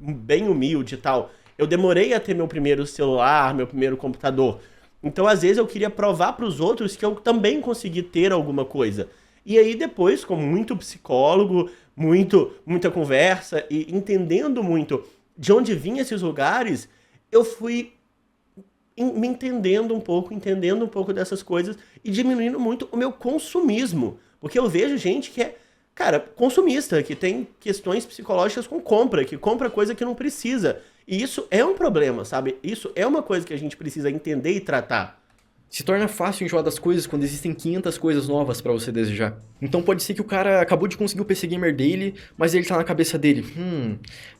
bem humilde e tal. Eu demorei a ter meu primeiro celular, meu primeiro computador. Então, às vezes, eu queria provar pros outros que eu também consegui ter alguma coisa. E aí, depois, com muito psicólogo, muita conversa e entendendo muito de onde vinham esses lugares, eu fui me entendendo um pouco dessas coisas e diminuindo muito o meu consumismo. Porque eu vejo gente que é, cara, consumista, que tem questões psicológicas com compra, que compra coisa que não precisa. E isso é um problema, sabe? Isso é uma coisa que a gente precisa entender e tratar. Se torna fácil enjoar das coisas quando existem 500 coisas novas pra você desejar. Então pode ser que o cara acabou de conseguir o PC Gamer dele, mas ele tá na cabeça dele,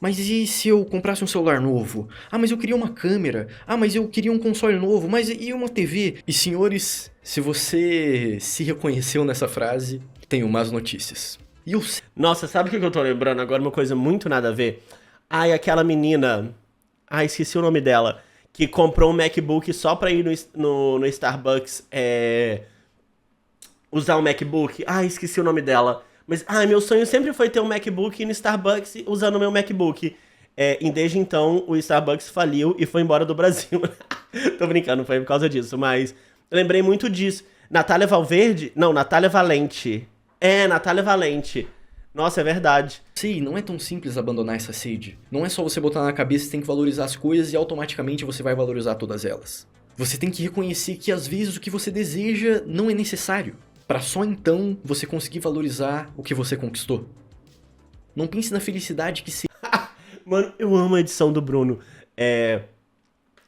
mas e se eu comprasse um celular novo? Ah, mas eu queria uma câmera. Ah, mas eu queria um console novo. Mas e uma TV? E senhores, se você se reconheceu nessa frase, tenho más notícias. Nossa, sabe o que eu tô lembrando agora? Uma coisa muito nada a ver. Ai, aquela menina... Ai, esqueci o nome dela. Que comprou um MacBook só pra ir no Starbucks usar um MacBook. Ai, esqueci o nome dela. Mas, meu sonho sempre foi ter um MacBook e ir no Starbucks usando o meu MacBook. E desde então, o Starbucks faliu e foi embora do Brasil. Tô brincando, não foi por causa disso, mas eu lembrei muito disso. Natália Valverde? Não, Natália Valente. Natália Valente. Nossa, é verdade. Sei, não é tão simples abandonar essa sede. Não é só você botar na cabeça que você tem que valorizar as coisas e automaticamente você vai valorizar todas elas. Você tem que reconhecer que às vezes o que você deseja não é necessário, para só então você conseguir valorizar o que você conquistou. Não pense na felicidade que se... Mano, eu amo a edição do Bruno.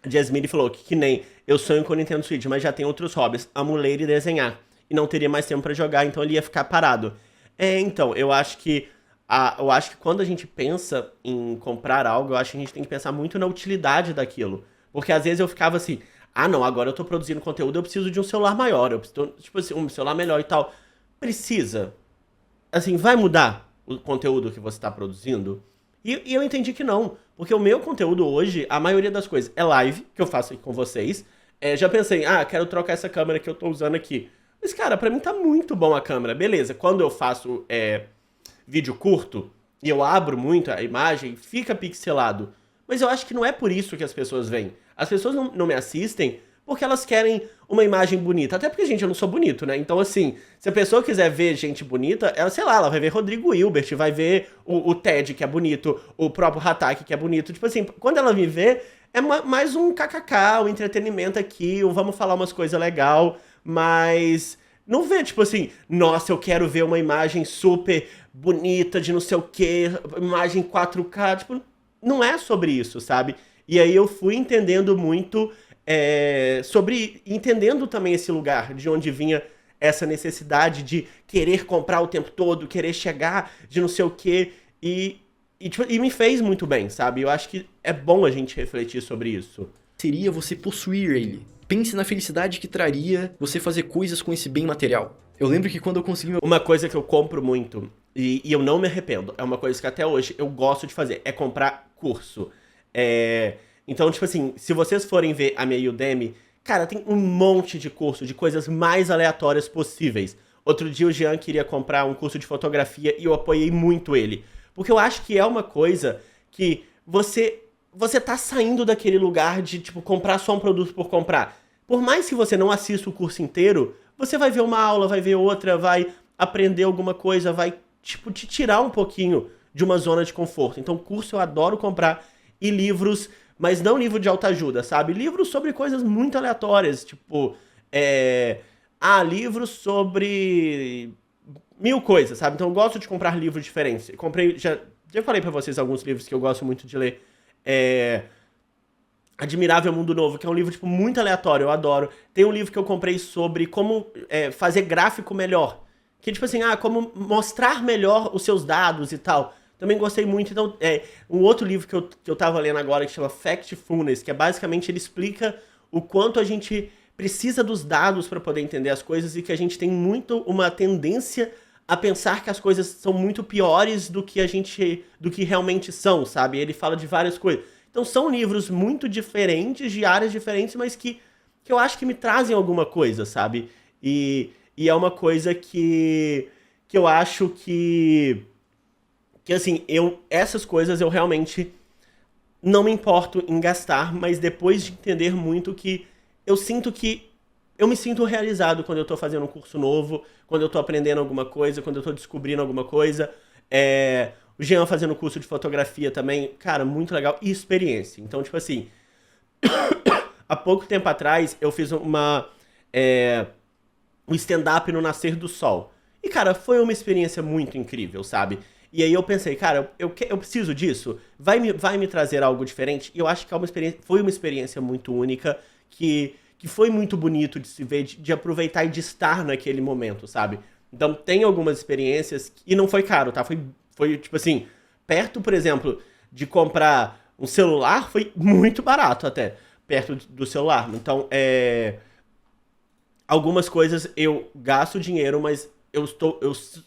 Jasmine falou que nem eu sonho com o Nintendo Switch, mas já tem outros hobbies, amo ler e desenhar. E não teria mais tempo pra jogar, então ele ia ficar parado. Então, eu acho que quando a gente pensa em comprar algo, eu acho que a gente tem que pensar muito na utilidade daquilo. Porque às vezes eu ficava assim, não, agora eu tô produzindo conteúdo, eu preciso de um celular maior, eu preciso, tipo assim, um celular melhor e tal. Precisa. Assim, vai mudar o conteúdo que você tá produzindo? E eu entendi que não. Porque o meu conteúdo hoje, a maioria das coisas é live, que eu faço aqui com vocês. Já pensei, quero trocar essa câmera que eu tô usando aqui. Mas, cara, pra mim tá muito bom a câmera. Beleza, quando eu faço vídeo curto e eu abro muito a imagem, fica pixelado. Mas eu acho que não é por isso que as pessoas vêm. As pessoas não me assistem porque elas querem uma imagem bonita. Até porque, gente, eu não sou bonito, né? Então, assim, se a pessoa quiser ver gente bonita, ela, sei lá, ela vai ver Rodrigo Hilbert, vai ver o Ted, que é bonito, o próprio Hatak, que é bonito. Tipo assim, quando ela me vê, é mais um kkk, um entretenimento aqui, vamos falar umas coisas legais. Mas não vê, tipo assim, nossa, eu quero ver uma imagem super bonita de não sei o que, imagem 4K, tipo, não é sobre isso, sabe? E aí eu fui entendendo muito entendendo também esse lugar, de onde vinha essa necessidade de querer comprar o tempo todo, querer chegar de não sei o que, e me fez muito bem, sabe? Eu acho que é bom a gente refletir sobre isso. Seria você possuir ele. Pense na felicidade que traria você fazer coisas com esse bem material. Eu lembro que quando eu consegui... Uma coisa que eu compro muito e eu não me arrependo. É uma coisa que até hoje eu gosto de fazer, é comprar curso. Então, tipo assim, se vocês forem ver a minha Udemy, cara, tem um monte de curso de coisas mais aleatórias possíveis. Outro dia o Jean queria comprar um curso de fotografia e eu apoiei muito ele. Porque eu acho que é uma coisa que você tá saindo daquele lugar de, tipo, comprar só um produto por comprar. Por mais que você não assista o curso inteiro, você vai ver uma aula, vai ver outra, vai aprender alguma coisa, vai, tipo, te tirar um pouquinho de uma zona de conforto. Então, curso eu adoro comprar e livros, mas não livro de autoajuda, sabe? Livros sobre coisas muito aleatórias, tipo, livros sobre mil coisas, sabe? Então eu gosto de comprar livros diferentes. Eu comprei, já falei pra vocês alguns livros que eu gosto muito de ler. Admirável Mundo Novo, que é um livro, tipo, muito aleatório, eu adoro. Tem um livro que eu comprei sobre como fazer gráfico melhor. Que, tipo assim, como mostrar melhor os seus dados e tal. Também gostei muito. Então, um outro livro que eu tava lendo agora, que chama Factfulness, que é basicamente, ele explica o quanto a gente precisa dos dados para poder entender as coisas e que a gente tem muito uma tendência a pensar que as coisas são muito piores do que realmente são, sabe? Ele fala de várias coisas. Então são livros muito diferentes, de áreas diferentes, mas que eu acho que me trazem alguma coisa, sabe? E é uma coisa que eu acho que assim, essas coisas eu realmente não me importo em gastar, mas depois de entender muito que eu me sinto realizado quando eu tô fazendo um curso novo, quando eu tô aprendendo alguma coisa, quando eu tô descobrindo alguma coisa. O Jean fazendo curso de fotografia também, cara, muito legal. E experiência. Então, tipo assim, há pouco tempo atrás eu fiz um stand-up no Nascer do Sol. E, cara, foi uma experiência muito incrível, sabe? E aí eu pensei, cara, eu preciso disso? Vai me trazer algo diferente? E eu acho que foi uma experiência muito única, que foi muito bonito de se ver, de aproveitar e de estar naquele momento, sabe? Então tem algumas experiências, e não foi caro, tá? Foi tipo assim, perto, por exemplo, de comprar um celular, foi muito barato até, perto do celular. Então, algumas coisas eu gasto dinheiro, mas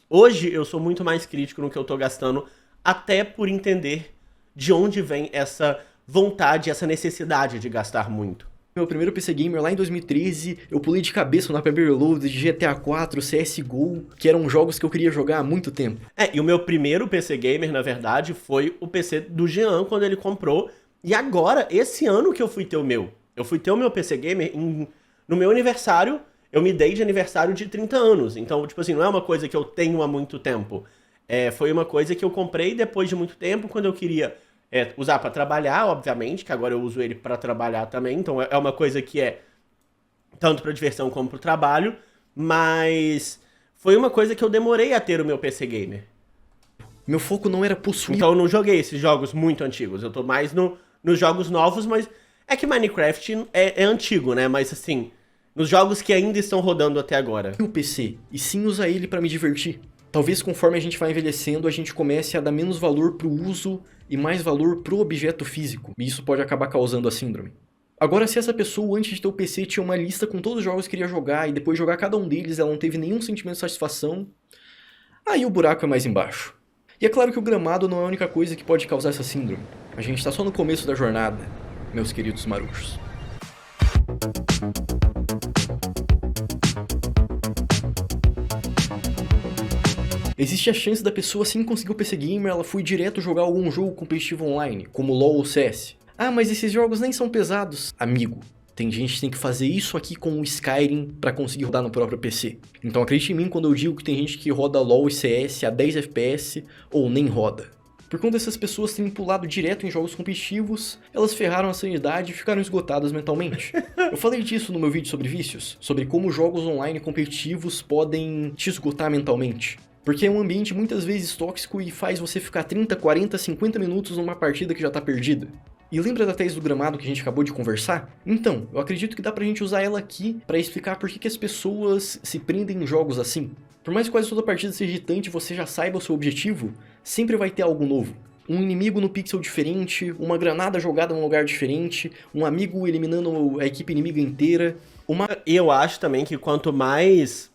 hoje eu sou muito mais crítico no que eu tô gastando, até por entender de onde vem essa vontade, essa necessidade de gastar muito. Meu primeiro PC Gamer lá em 2013, eu pulei de cabeça no Hyper Reload de GTA 4, CSGO, que eram jogos que eu queria jogar há muito tempo. E o meu primeiro PC Gamer, na verdade, foi o PC do Jean, quando ele comprou. E agora, esse ano que eu fui ter o meu. Eu fui ter o meu PC Gamer no meu aniversário. Eu me dei de aniversário de 30 anos. Então, tipo assim, não é uma coisa que eu tenho há muito tempo. Foi uma coisa que eu comprei depois de muito tempo, quando eu queria usar pra trabalhar, obviamente, que agora eu uso ele pra trabalhar também. Então é uma coisa que é tanto pra diversão como pro trabalho. Mas foi uma coisa que eu demorei a ter o meu PC Gamer. Meu foco não era possuir... Então eu não joguei esses jogos muito antigos. Eu tô mais nos jogos novos, mas é que Minecraft é antigo, né? Mas assim, nos jogos que ainda estão rodando até agora. O PC, e sim usar ele pra me divertir. Talvez conforme a gente vai envelhecendo, a gente comece a dar menos valor pro uso e mais valor pro objeto físico. E isso pode acabar causando a síndrome. Agora, se essa pessoa, antes de ter o PC, tinha uma lista com todos os jogos que queria jogar e depois de jogar cada um deles ela não teve nenhum sentimento de satisfação, aí o buraco é mais embaixo. E é claro que o gramado não é a única coisa que pode causar essa síndrome. A gente tá só no começo da jornada, meus queridos maruchos. Existe a chance da pessoa, assim que conseguir o PC Gamer, ela foi direto jogar algum jogo competitivo online, como LoL ou CS. Ah, mas esses jogos nem são pesados. Amigo, tem gente que tem que fazer isso aqui com o Skyrim pra conseguir rodar no próprio PC. Então acredite em mim quando eu digo que tem gente que roda LoL e CS a 10 FPS ou nem roda. Por conta dessas pessoas terem pulado direto em jogos competitivos, elas ferraram a sanidade e ficaram esgotadas mentalmente. Eu falei disso no meu vídeo sobre vícios, sobre como jogos online competitivos podem te esgotar mentalmente. Porque é um ambiente muitas vezes tóxico e faz você ficar 30, 40, 50 minutos numa partida que já tá perdida. E lembra da tese do gramado que a gente acabou de conversar? Então, eu acredito que dá pra gente usar ela aqui pra explicar por que as pessoas se prendem em jogos assim. Por mais que quase toda partida seja irritante e você já saiba o seu objetivo, sempre vai ter algo novo. Um inimigo no pixel diferente, uma granada jogada num lugar diferente, um amigo eliminando a equipe inimiga inteira. E eu acho também que quanto mais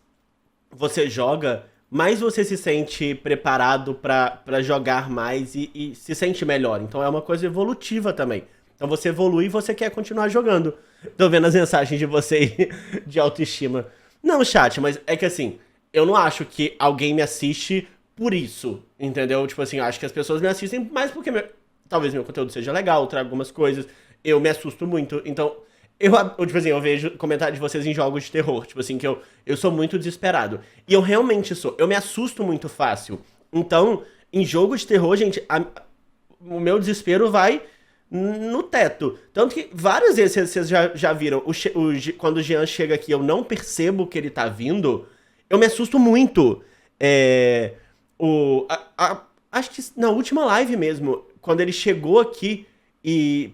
você joga, mais você se sente preparado pra jogar mais e se sente melhor. Então é uma coisa evolutiva também. Então você evolui e você quer continuar jogando. Tô vendo as mensagens de você aí, de autoestima. Não, chat, mas é que assim, eu não acho que alguém me assiste por isso, entendeu? Tipo assim, eu acho que as pessoas me assistem mais porque talvez meu conteúdo seja legal, traga algumas coisas. Eu me assusto muito, então... tipo assim, eu vejo comentários de vocês em jogos de terror, tipo assim, que eu sou muito desesperado. E eu realmente sou. Eu me assusto muito fácil. Então, em jogo de terror, gente, o meu desespero vai no teto. Tanto que várias vezes vocês já viram, quando o Jean chega aqui, eu não percebo que ele tá vindo, eu me assusto muito. Acho que na última live mesmo, quando ele chegou aqui e...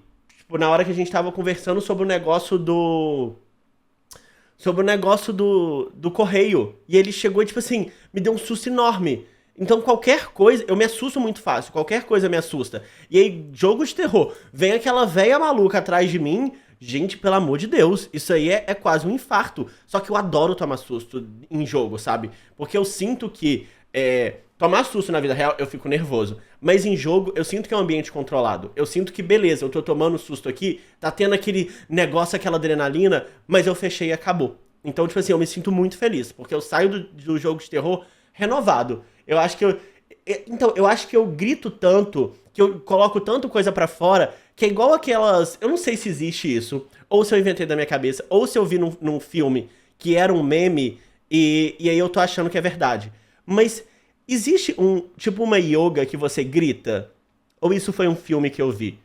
na hora que a gente tava conversando sobre o negócio do correio. E ele chegou e, tipo assim, me deu um susto enorme. Então, qualquer coisa... eu me assusto muito fácil. Qualquer coisa me assusta. E aí, jogo de terror. Vem aquela véia maluca atrás de mim. Gente, pelo amor de Deus. Isso aí é quase um infarto. Só que eu adoro tomar susto em jogo, sabe? Porque eu sinto que... tomar susto na vida real, eu fico nervoso. Mas em jogo, eu sinto que é um ambiente controlado. Eu sinto que, beleza, eu tô tomando susto aqui, tá tendo aquele negócio, aquela adrenalina, mas eu fechei e acabou. Então, tipo assim, eu me sinto muito feliz, porque eu saio do jogo de terror renovado. Eu acho que eu acho que eu grito tanto, que eu coloco tanto coisa pra fora, que é igual aquelas... eu não sei se existe isso, ou se eu inventei da minha cabeça, ou se eu vi num filme que era um meme, e aí eu tô achando que é verdade. Mas... existe tipo uma yoga que você grita? Ou isso foi um filme que eu vi?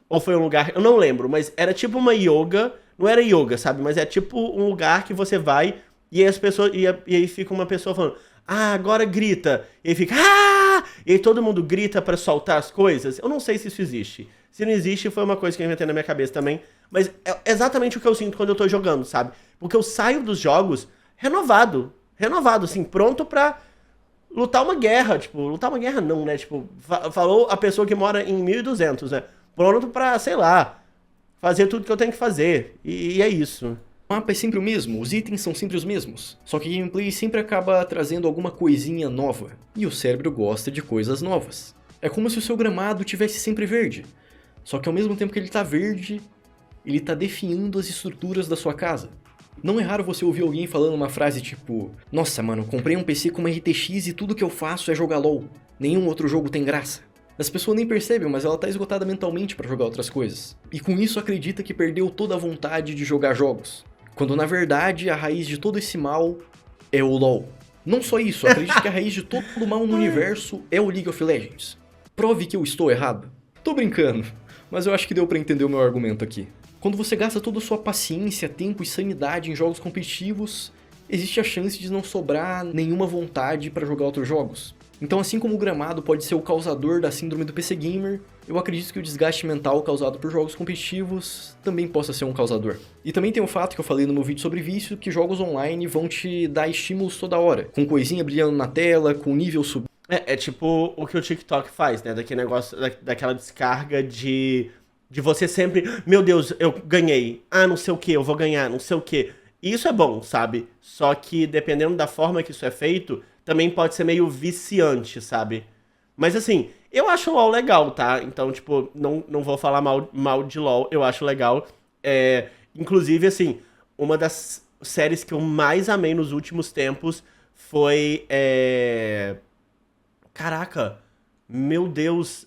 Ou foi um lugar... eu não lembro, mas era tipo uma yoga... não era yoga, sabe? Mas é tipo um lugar que você vai e aí as pessoas... e aí fica uma pessoa falando... ah, agora grita. E aí fica... ah! E aí todo mundo grita pra soltar as coisas. Eu não sei se isso existe. Se não existe, foi uma coisa que eu inventei na minha cabeça também. Mas é exatamente o que eu sinto quando eu tô jogando, sabe? Porque eu saio dos jogos renovado. Renovado, assim, pronto pra... lutar uma guerra, tipo, lutar uma guerra não, né, tipo, falou a pessoa que mora em 1200, né, pronto pra, sei lá, fazer tudo que eu tenho que fazer, e é isso. O mapa é sempre o mesmo, os itens são sempre os mesmos, só que a gameplay sempre acaba trazendo alguma coisinha nova, e o cérebro gosta de coisas novas. É como se o seu gramado tivesse sempre verde, só que ao mesmo tempo que ele tá verde, ele tá definindo as estruturas da sua casa. Não é raro você ouvir alguém falando uma frase tipo: nossa, mano, comprei um PC com uma RTX e tudo que eu faço é jogar LoL. Nenhum outro jogo tem graça. As pessoas nem percebem, mas ela tá esgotada mentalmente pra jogar outras coisas. E com isso acredita que perdeu toda a vontade de jogar jogos. Quando na verdade a raiz de todo esse mal é o LoL. Não só isso, acredite que a raiz de todo o mal no universo é o League of Legends. Prove que eu estou errado. Tô brincando, mas eu acho que deu pra entender o meu argumento aqui. Quando você gasta toda a sua paciência, tempo e sanidade em jogos competitivos, existe a chance de não sobrar nenhuma vontade para jogar outros jogos. Então, assim como o gramado pode ser o causador da síndrome do PC Gamer, eu acredito que o desgaste mental causado por jogos competitivos também possa ser um causador. E também tem o fato que eu falei no meu vídeo sobre vício, que jogos online vão te dar estímulos toda hora, com coisinha brilhando na tela, com nível subindo. É tipo o que o TikTok faz, né, daquele negócio, daquela descarga de você sempre, meu Deus, eu ganhei, ah, não sei o que, eu vou ganhar, não sei o que. Isso é bom, sabe? Só que dependendo da forma que isso é feito, também pode ser meio viciante, sabe? Mas assim, eu acho o LoL legal, tá? Então, tipo, não vou falar mal de LoL, eu acho legal. Inclusive, assim, uma das séries que eu mais amei nos últimos tempos foi... Caraca, meu Deus,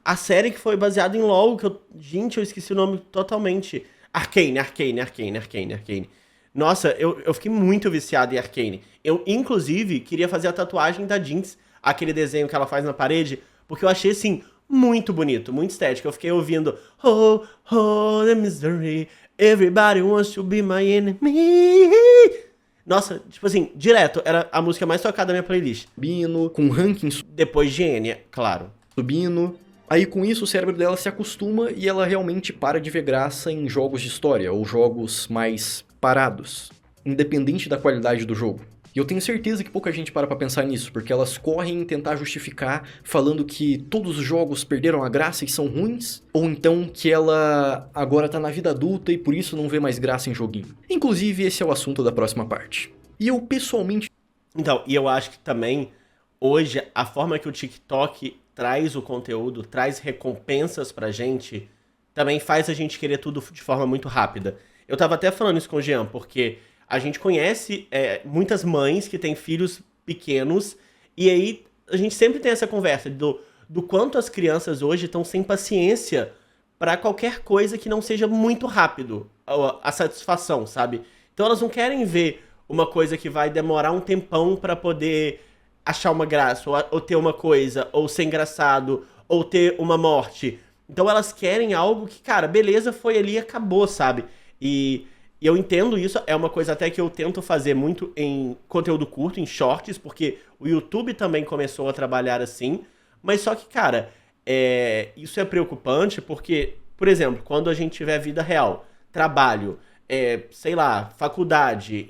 a série que foi baseada em LoL, que eu... gente, eu esqueci o nome totalmente. Arcane. Nossa, eu fiquei muito viciado em Arcane. Eu, inclusive, queria fazer a tatuagem da Jinx, aquele desenho que ela faz na parede, porque eu achei, assim, muito bonito, muito estético. Eu fiquei ouvindo Oh, oh, the misery, everybody wants to be my enemy. Nossa, tipo assim, direto, era a música mais tocada da minha playlist. Subindo, com ranking depois de Enya, claro. Subindo. Aí com isso o cérebro dela se acostuma e ela realmente para de ver graça em jogos de história, ou jogos mais parados, independente da qualidade do jogo. E eu tenho certeza que pouca gente para pra pensar nisso, porque elas correm em tentar justificar falando que todos os jogos perderam a graça e são ruins, ou então que ela agora tá na vida adulta e por isso não vê mais graça em joguinho. Inclusive, esse é o assunto da próxima parte. E eu, pessoalmente... Então, e eu acho que também, hoje, a forma que o TikTok traz o conteúdo, traz recompensas pra gente, também faz a gente querer tudo de forma muito rápida. Eu tava até falando isso com o Jean, porque a gente conhece muitas mães que têm filhos pequenos, e aí a gente sempre tem essa conversa do quanto as crianças hoje estão sem paciência pra qualquer coisa que não seja muito rápido, a satisfação, sabe? Então elas não querem ver uma coisa que vai demorar um tempão pra poder achar uma graça, ou ter uma coisa, ou ser engraçado, ou ter uma morte. Então elas querem algo que, cara, beleza, foi ali e acabou, sabe? E eu entendo isso, é uma coisa até que eu tento fazer muito em conteúdo curto, em shorts, porque o YouTube também começou a trabalhar assim, mas só que, cara, isso é preocupante porque, por exemplo, quando a gente tiver vida real, trabalho, sei lá, faculdade,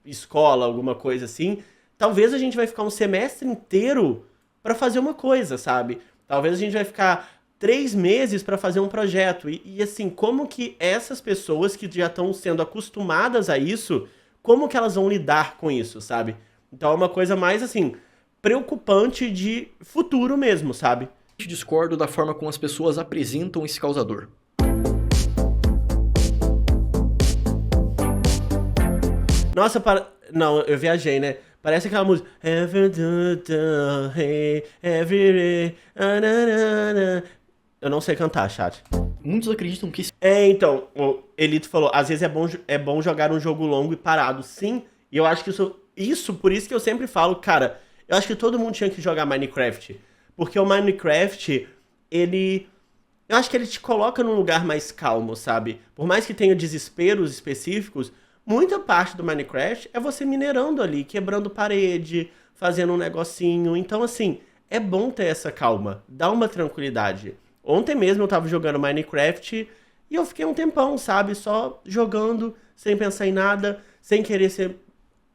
escola, alguma coisa assim, talvez a gente vai ficar um semestre inteiro pra fazer uma coisa, sabe? Talvez a gente vai ficar 3 meses pra fazer um projeto. E assim, como que essas pessoas que já estão sendo acostumadas a isso, como que elas vão lidar com isso, sabe? Então é uma coisa mais, assim, preocupante de futuro mesmo, sabe? discordo da forma como as pessoas apresentam esse causador. Nossa, não, eu viajei, né? Parece aquela música. Eu não sei cantar, chat. Muitos acreditam que... Então, o Elito falou, às vezes é bom jogar um jogo longo e parado. Sim, e eu acho que por isso que eu sempre falo, cara, eu acho que todo mundo tinha que jogar Minecraft. Porque o Minecraft, eu acho que ele te coloca num lugar mais calmo, sabe? Por mais que tenha desesperos específicos, muita parte do Minecraft é você minerando ali, quebrando parede, fazendo um negocinho. Então, assim, é bom ter essa calma, dá uma tranquilidade. Ontem mesmo eu tava jogando Minecraft e eu fiquei um tempão, sabe? Só jogando, sem pensar em nada, sem querer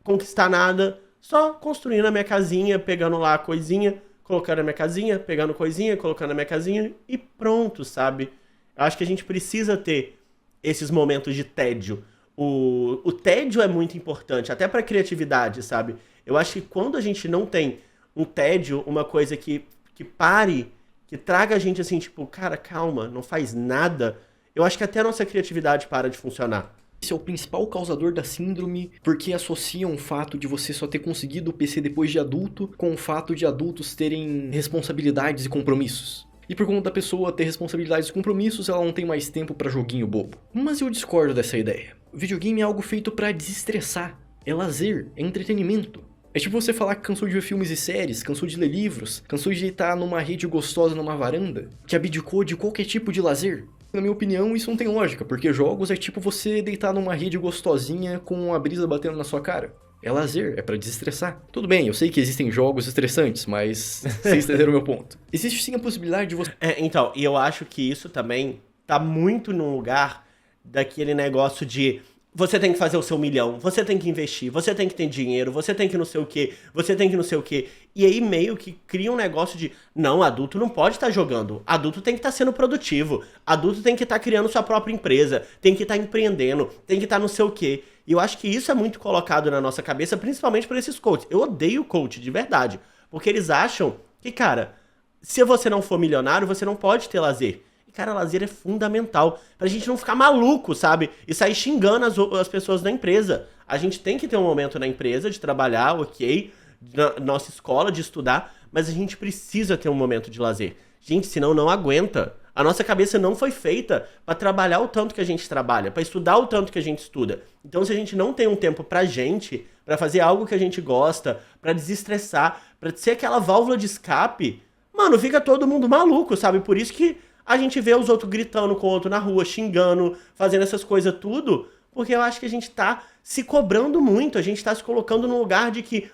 conquistar nada, só construindo a minha casinha, pegando lá a coisinha, colocando na minha casinha, pegando coisinha, colocando na minha casinha e pronto, sabe? Eu acho que a gente precisa ter esses momentos de tédio. O tédio é muito importante, até pra criatividade, sabe? Eu acho que quando a gente não tem um tédio, uma coisa que pare, que traga a gente assim, tipo, cara, calma, não faz nada, eu acho que até a nossa criatividade para de funcionar. Esse é o principal causador da síndrome, porque associam o fato de você só ter conseguido o PC depois de adulto com o fato de adultos terem responsabilidades e compromissos. E por conta da pessoa ter responsabilidades e compromissos, ela não tem mais tempo pra joguinho bobo. Mas eu discordo dessa ideia. O videogame é algo feito pra desestressar, é lazer, é entretenimento. É tipo você falar que cansou de ver filmes e séries, cansou de ler livros, cansou de deitar numa rede gostosa numa varanda, que abdicou de qualquer tipo de lazer. Na minha opinião, isso não tem lógica, porque jogos é tipo você deitar numa rede gostosinha com a brisa batendo na sua cara. É lazer, é pra desestressar. Tudo bem, eu sei que existem jogos estressantes, mas vocês entenderam o meu ponto. Existe sim a possibilidade de você... Então, e eu acho que isso também tá muito no lugar daquele negócio de você tem que fazer o seu milhão, você tem que investir, você tem que ter dinheiro, você tem que não sei o quê, você tem que não sei o quê. E aí meio que cria um negócio de, não, adulto não pode estar jogando, adulto tem que estar sendo produtivo, adulto tem que estar criando sua própria empresa, tem que estar empreendendo, tem que estar não sei o quê. E eu acho que isso é muito colocado na nossa cabeça, principalmente por esses coaches. Eu odeio coach, de verdade, porque eles acham que, cara, se você não for milionário, você não pode ter lazer. E, cara, lazer é fundamental pra gente não ficar maluco, sabe? E sair xingando as pessoas da empresa. A gente tem que ter um momento na empresa de trabalhar, ok, na nossa escola, de estudar, mas a gente precisa ter um momento de lazer. Gente, senão não aguenta. A nossa cabeça não foi feita pra trabalhar o tanto que a gente trabalha, pra estudar o tanto que a gente estuda. Então, se a gente não tem um tempo pra gente, pra fazer algo que a gente gosta, pra desestressar, pra ser aquela válvula de escape, mano, fica todo mundo maluco, sabe? Por isso que a gente vê os outros gritando com o outro na rua, xingando, fazendo essas coisas tudo, porque eu acho que a gente tá se cobrando muito, a gente tá se colocando num lugar de que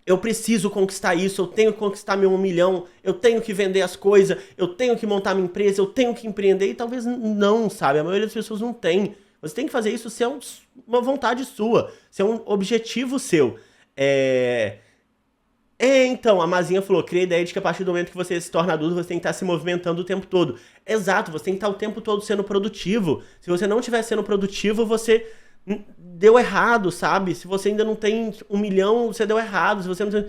eu preciso conquistar isso, eu tenho que conquistar meu 1 milhão, eu tenho que vender as coisas, eu tenho que montar minha empresa, eu tenho que empreender, e talvez não, sabe? A maioria das pessoas não tem. Você tem que fazer isso se é uma vontade sua, se é um objetivo seu. Então, a Mazinha falou, cria a ideia de que a partir do momento que você se torna adulto, você tem que estar se movimentando o tempo todo. Exato, você tem que estar o tempo todo sendo produtivo. Se você não estiver sendo produtivo, você deu errado, sabe? Se você ainda não tem 1 milhão, você deu errado. Se você não tem...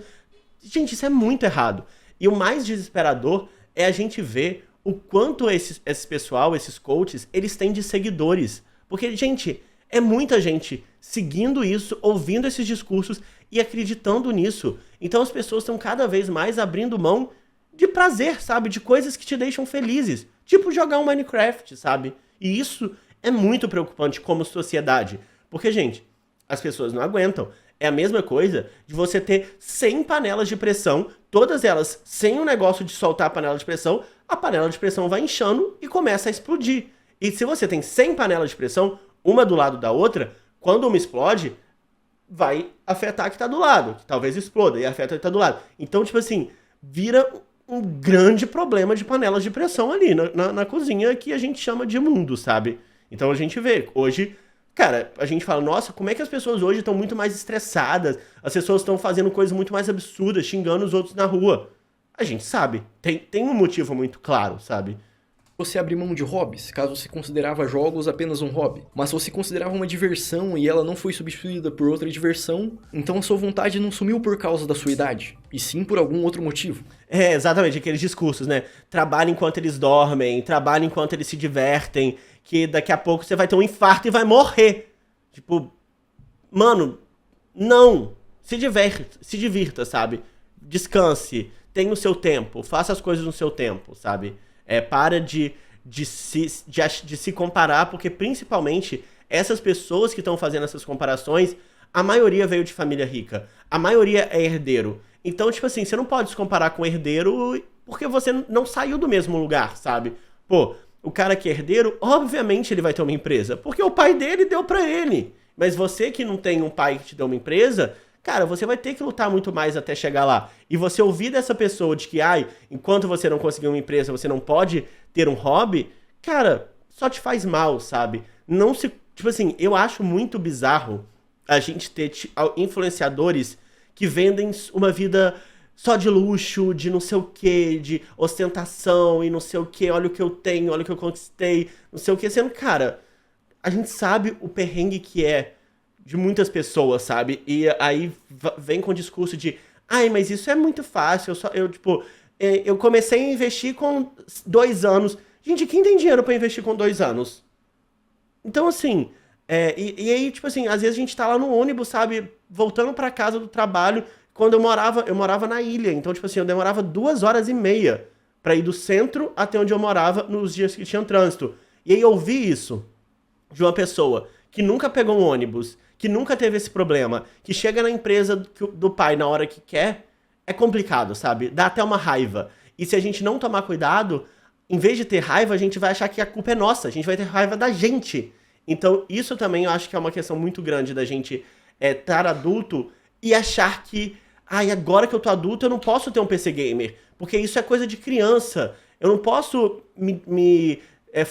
Gente, isso é muito errado. E o mais desesperador é a gente ver o quanto esse pessoal, esses coaches, eles têm de seguidores. Porque, gente, é muita gente seguindo isso, ouvindo esses discursos e acreditando nisso. Então as pessoas estão cada vez mais abrindo mão de prazer, sabe? De coisas que te deixam felizes. Tipo jogar um Minecraft, sabe? E isso é muito preocupante como sociedade. Porque, gente, as pessoas não aguentam. É a mesma coisa de você ter 100 panelas de pressão, todas elas sem o negócio de soltar a panela de pressão, a panela de pressão vai inchando e começa a explodir. E se você tem 100 panelas de pressão, uma do lado da outra, quando uma explode, vai afetar a que tá do lado, que talvez exploda e afeta a que tá do lado. Então, tipo assim, vira um grande problema de panelas de pressão ali na cozinha que a gente chama de mundo, sabe? Então a gente vê, hoje, cara, a gente fala, nossa, como é que as pessoas hoje estão muito mais estressadas, as pessoas estão fazendo coisas muito mais absurdas, xingando os outros na rua. A gente sabe, tem um motivo muito claro, sabe? Você abrir mão de hobbies, caso você considerava jogos apenas um hobby. Mas se você considerava uma diversão e ela não foi substituída por outra diversão, então a sua vontade não sumiu por causa da sua idade, e sim por algum outro motivo. É, exatamente, aqueles discursos, né? Trabalha enquanto eles dormem, trabalha enquanto eles se divertem, que daqui a pouco você vai ter um infarto e vai morrer. Tipo, mano, não. Se divirta, sabe? Descanse, tenha o seu tempo, faça as coisas no seu tempo, sabe? Para de se comparar, porque principalmente essas pessoas que estão fazendo essas comparações, a maioria veio de família rica, a maioria é herdeiro. Então, tipo assim, você não pode se comparar com herdeiro porque você não saiu do mesmo lugar, sabe? Pô, o cara que é herdeiro, obviamente ele vai ter uma empresa, porque o pai dele deu pra ele. Mas você que não tem um pai que te deu uma empresa, cara, você vai ter que lutar muito mais até chegar lá. E você ouvir dessa pessoa de que, enquanto você não conseguir uma empresa, você não pode ter um hobby, cara, só te faz mal, sabe? Não se... Tipo assim, eu acho muito bizarro a gente ter influenciadores que vendem uma vida só de luxo, de não sei o quê, de ostentação e não sei o quê, olha o que eu tenho, olha o que eu conquistei, não sei o quê. Sendo, cara, a gente sabe o perrengue que é de muitas pessoas, sabe? E aí vem com o discurso de mas isso é muito fácil, eu comecei a investir com 2 anos. Gente, quem tem dinheiro pra investir com 2 anos? Então, assim, e aí, tipo assim, às vezes a gente tá lá no ônibus, sabe? Voltando pra casa do trabalho. Quando eu morava na ilha, então, tipo assim, eu demorava 2h30 pra ir do centro até onde eu morava nos dias que tinha trânsito. E aí eu ouvi isso de uma pessoa que nunca pegou um ônibus, que nunca teve esse problema, que chega na empresa do pai na hora que quer, é complicado, sabe? Dá até uma raiva. E se a gente não tomar cuidado, em vez de ter raiva, a gente vai achar que a culpa é nossa, a gente vai ter raiva da gente. Então, isso também eu acho que é uma questão muito grande da gente estar adulto e achar que, agora que eu tô adulto, eu não posso ter um PC gamer, porque isso é coisa de criança. Eu não posso me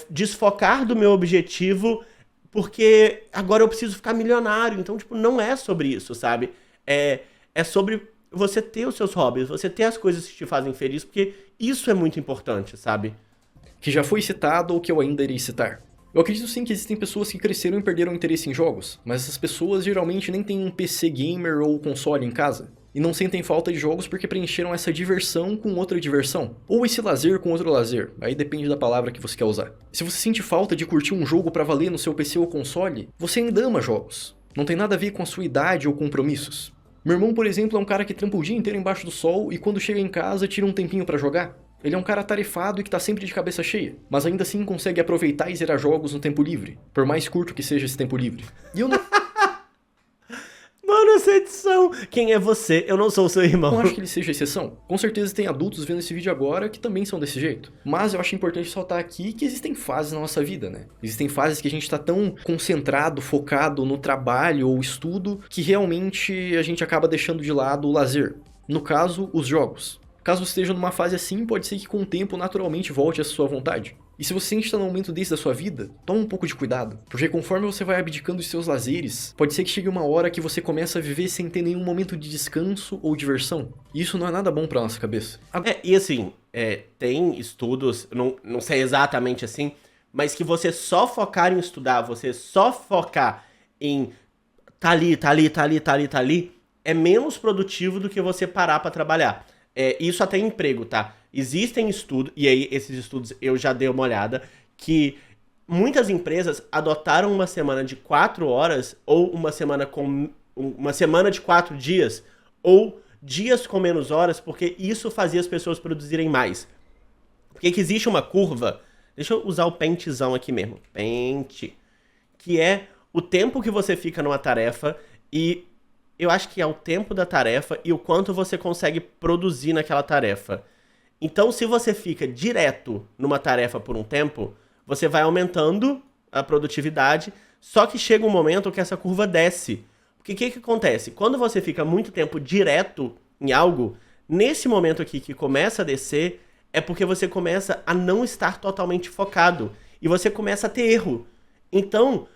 desfocar do meu objetivo porque agora eu preciso ficar milionário. Então, tipo, não é sobre isso, sabe? É sobre você ter os seus hobbies, você ter as coisas que te fazem feliz, porque isso é muito importante, sabe? Que já foi citado ou que eu ainda irei citar. Eu acredito sim que existem pessoas que cresceram e perderam interesse em jogos, mas essas pessoas geralmente nem têm um PC gamer ou console em casa. E não sentem falta de jogos porque preencheram essa diversão com outra diversão. Ou esse lazer com outro lazer, aí depende da palavra que você quer usar. Se você sente falta de curtir um jogo pra valer no seu PC ou console, você ainda ama jogos. Não tem nada a ver com a sua idade ou compromissos. Meu irmão, por exemplo, é um cara que trampa o dia inteiro embaixo do sol e quando chega em casa tira um tempinho pra jogar. Ele é um cara atarefado e que tá sempre de cabeça cheia, mas ainda assim consegue aproveitar e zerar jogos no tempo livre, por mais curto que seja esse tempo livre. E eu não... Mano, essa edição. Quem é você? Eu não sou o seu irmão. Não acho que ele seja exceção. Com certeza tem adultos vendo esse vídeo agora que também são desse jeito. Mas eu acho importante soltar aqui que existem fases na nossa vida, né? Existem fases que a gente tá tão concentrado, focado no trabalho ou estudo, que realmente a gente acaba deixando de lado o lazer. No caso, os jogos. Caso você esteja numa fase assim, pode ser que com o tempo naturalmente volte a sua vontade. E se você sente estar num momento desse da sua vida, toma um pouco de cuidado. Porque conforme você vai abdicando dos seus lazeres, pode ser que chegue uma hora que você começa a viver sem ter nenhum momento de descanso ou diversão. E isso não é nada bom pra nossa cabeça. E assim, tem estudos, não sei exatamente assim, mas que você só focar em estudar, você só focar em tá ali, tá ali, tá ali, tá ali, tá ali, é menos produtivo do que você parar pra trabalhar. Isso até em emprego, tá? Existem estudos, e aí esses estudos eu já dei uma olhada, que muitas empresas adotaram uma semana de 4 horas, ou uma semana de 4 dias, ou dias com menos horas, porque isso fazia as pessoas produzirem mais. Porque que existe uma curva, deixa eu usar o pentezão aqui mesmo, pente, que é o tempo que você fica numa tarefa e eu acho que é o tempo da tarefa e o quanto você consegue produzir naquela tarefa. Então, se você fica direto numa tarefa por um tempo, você vai aumentando a produtividade, só que chega um momento que essa curva desce. Porque o que acontece? Quando você fica muito tempo direto em algo, nesse momento aqui que começa a descer, é porque você começa a não estar totalmente focado. E você começa a ter erro. Então,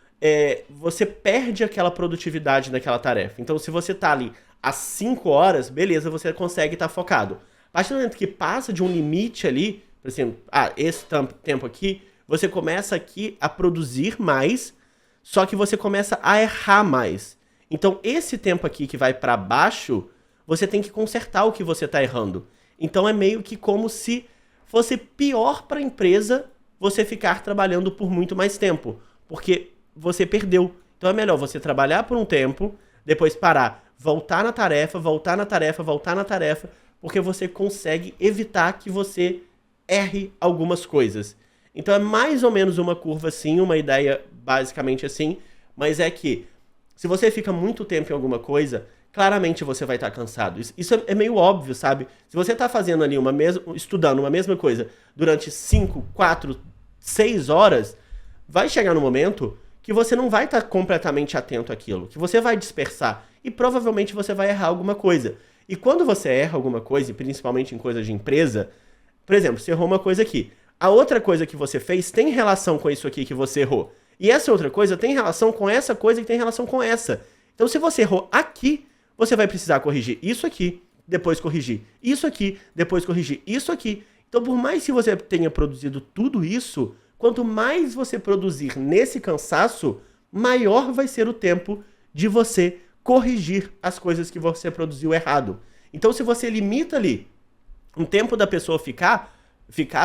você perde aquela produtividade naquela tarefa. Então, se você tá ali às 5 horas, beleza, você consegue estar focado. A partir do momento que passa de um limite ali, por exemplo, esse tempo aqui, você começa aqui a produzir mais, só que você começa a errar mais. Então, esse tempo aqui que vai para baixo, você tem que consertar o que você tá errando. Então, é meio que como se fosse pior para a empresa você ficar trabalhando por muito mais tempo, porque você perdeu. Então, é melhor você trabalhar por um tempo, depois parar, voltar na tarefa, voltar na tarefa, voltar na tarefa, porque você consegue evitar que você erre algumas coisas. Então, é mais ou menos uma curva assim, uma ideia basicamente assim, mas é que se você fica muito tempo em alguma coisa, claramente você vai estar cansado. Isso é meio óbvio, sabe? Se você está fazendo ali estudando uma mesma coisa durante 5, 4, 6 horas, vai chegar no momento que você não vai estar completamente atento àquilo, que você vai dispersar e provavelmente você vai errar alguma coisa. E quando você erra alguma coisa, e principalmente em coisas de empresa, por exemplo, você errou uma coisa aqui. A outra coisa que você fez tem relação com isso aqui que você errou. E essa outra coisa tem relação com essa coisa que tem relação com essa. Então, se você errou aqui, você vai precisar corrigir isso aqui, depois corrigir isso aqui, depois corrigir isso aqui. Então, por mais que você tenha produzido tudo isso, quanto mais você produzir nesse cansaço, maior vai ser o tempo de você corrigir as coisas que você produziu errado. Então, se você limita ali um tempo da pessoa ficar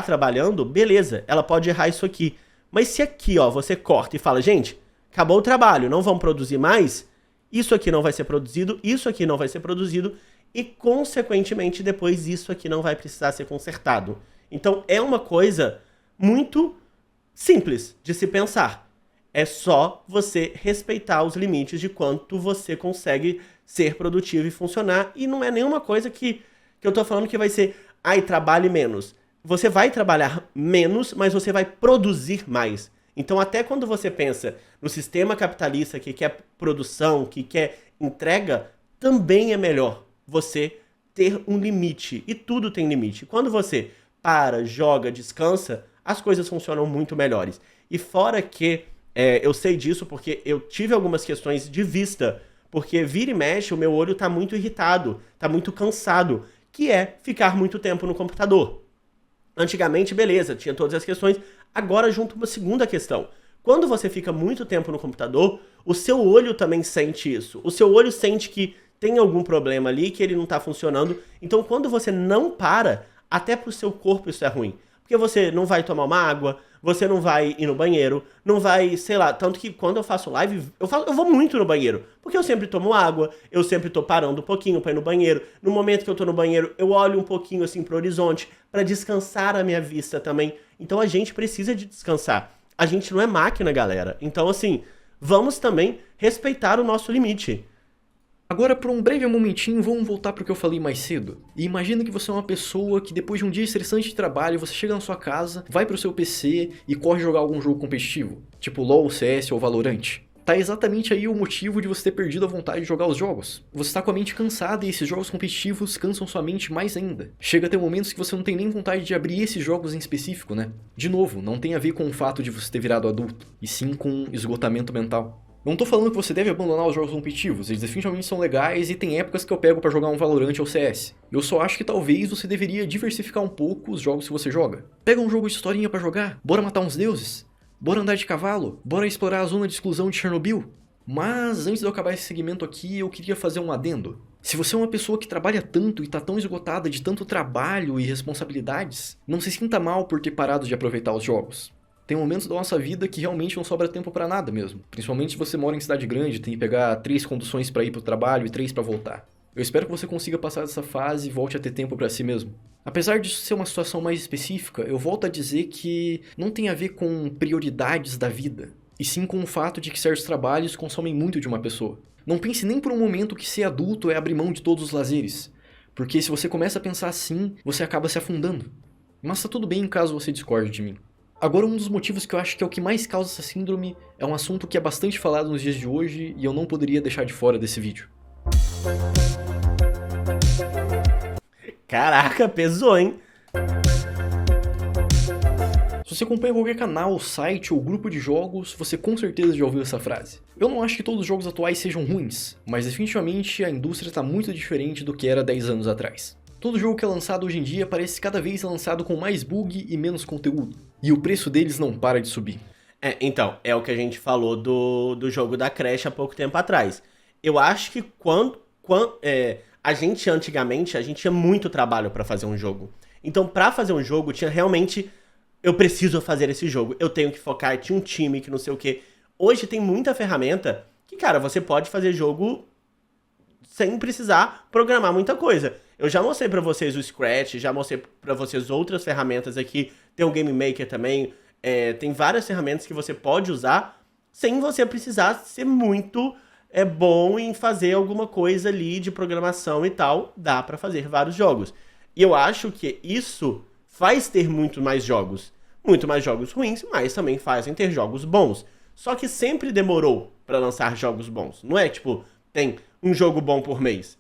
trabalhando, beleza, ela pode errar isso aqui. Mas se aqui, ó, você corta e fala, gente, acabou o trabalho, não vamos produzir mais, isso aqui não vai ser produzido, isso aqui não vai ser produzido, e, consequentemente, depois isso aqui não vai precisar ser consertado. Então, é uma coisa muito simples de se pensar. É só você respeitar os limites de quanto você consegue ser produtivo e funcionar, e não é nenhuma coisa que eu tô falando que vai ser, trabalhe menos. Você vai trabalhar menos, mas você vai produzir mais. Então, até quando você pensa no sistema capitalista que quer produção, que quer entrega, também é melhor você ter um limite. E tudo tem limite. Quando você para, joga, descansa, as coisas funcionam muito melhores. E fora que, eu sei disso porque eu tive algumas questões de vista, porque vira e mexe, o meu olho tá muito irritado, tá muito cansado, que é ficar muito tempo no computador. Antigamente, beleza, tinha todas as questões. Agora, junto uma segunda questão. Quando você fica muito tempo no computador, o seu olho também sente isso. O seu olho sente que tem algum problema ali, que ele não está funcionando. Então, quando você não para, até para o seu corpo isso é ruim. Porque você não vai tomar uma água, você não vai ir no banheiro, não vai, sei lá, tanto que quando eu faço live, eu vou muito no banheiro, porque eu sempre tomo água, eu sempre tô parando um pouquinho pra ir no banheiro. No momento que eu tô no banheiro, eu olho um pouquinho assim pro horizonte, pra descansar a minha vista também. Então a gente precisa de descansar. A gente não é máquina, galera. Então assim, vamos também respeitar o nosso limite. Agora, por um breve momentinho, vamos voltar para o que eu falei mais cedo. E imagina que você é uma pessoa que depois de um dia estressante de trabalho, você chega na sua casa, vai pro seu PC e corre jogar algum jogo competitivo, tipo LoL, CS ou Valorant. Tá exatamente aí o motivo de você ter perdido a vontade de jogar os jogos. Você tá com a mente cansada e esses jogos competitivos cansam sua mente mais ainda. Chega a ter momentos que você não tem nem vontade de abrir esses jogos em específico, né? De novo, não tem a ver com o fato de você ter virado adulto, e sim com esgotamento mental. Eu não tô falando que você deve abandonar os jogos competitivos, eles definitivamente são legais e tem épocas que eu pego pra jogar um Valorant ou CS. Eu só acho que talvez você deveria diversificar um pouco os jogos que você joga. Pega um jogo de historinha pra jogar, bora matar uns deuses, bora andar de cavalo, bora explorar a zona de exclusão de Chernobyl. Mas antes de eu acabar esse segmento aqui, eu queria fazer um adendo. Se você é uma pessoa que trabalha tanto e tá tão esgotada de tanto trabalho e responsabilidades, não se sinta mal por ter parado de aproveitar os jogos. Tem momentos da nossa vida que realmente não sobra tempo pra nada mesmo. Principalmente se você mora em cidade grande, tem que pegar 3 conduções pra ir pro trabalho e 3 pra voltar. Eu espero que você consiga passar dessa fase e volte a ter tempo pra si mesmo. Apesar disso ser uma situação mais específica, eu volto a dizer que não tem a ver com prioridades da vida, e sim com o fato de que certos trabalhos consomem muito de uma pessoa. Não pense nem por um momento que ser adulto é abrir mão de todos os lazeres, porque se você começa a pensar assim, você acaba se afundando. Mas tá tudo bem caso você discorde de mim. Agora, um dos motivos que eu acho que é o que mais causa essa síndrome é um assunto que é bastante falado nos dias de hoje e eu não poderia deixar de fora desse vídeo. Caraca, pesou, hein? Se você acompanha qualquer canal, site ou grupo de jogos, você com certeza já ouviu essa frase. Eu não acho que todos os jogos atuais sejam ruins, mas definitivamente a indústria está muito diferente do que era 10 anos atrás. Todo jogo que é lançado hoje em dia parece cada vez lançado com mais bug e menos conteúdo, e o preço deles não para de subir. Então, é o que a gente falou do jogo da Crash há pouco tempo atrás. Eu acho que antigamente, a gente tinha muito trabalho pra fazer um jogo. Então, pra fazer um jogo, tinha realmente... Eu preciso fazer esse jogo, eu tenho que focar, tinha um time que não sei o quê. Hoje tem muita ferramenta que, cara, você pode fazer jogo sem precisar programar muita coisa. Eu já mostrei pra vocês o Scratch, já mostrei pra vocês outras ferramentas aqui. Tem o Game Maker também. Tem várias ferramentas que você pode usar sem você precisar ser muito bom em fazer alguma coisa ali de programação e tal. Dá pra fazer vários jogos. E eu acho que isso faz ter muito mais jogos ruins, mas também fazem ter jogos bons. Só que sempre demorou pra lançar jogos bons. Não é tipo, tem um jogo bom por mês.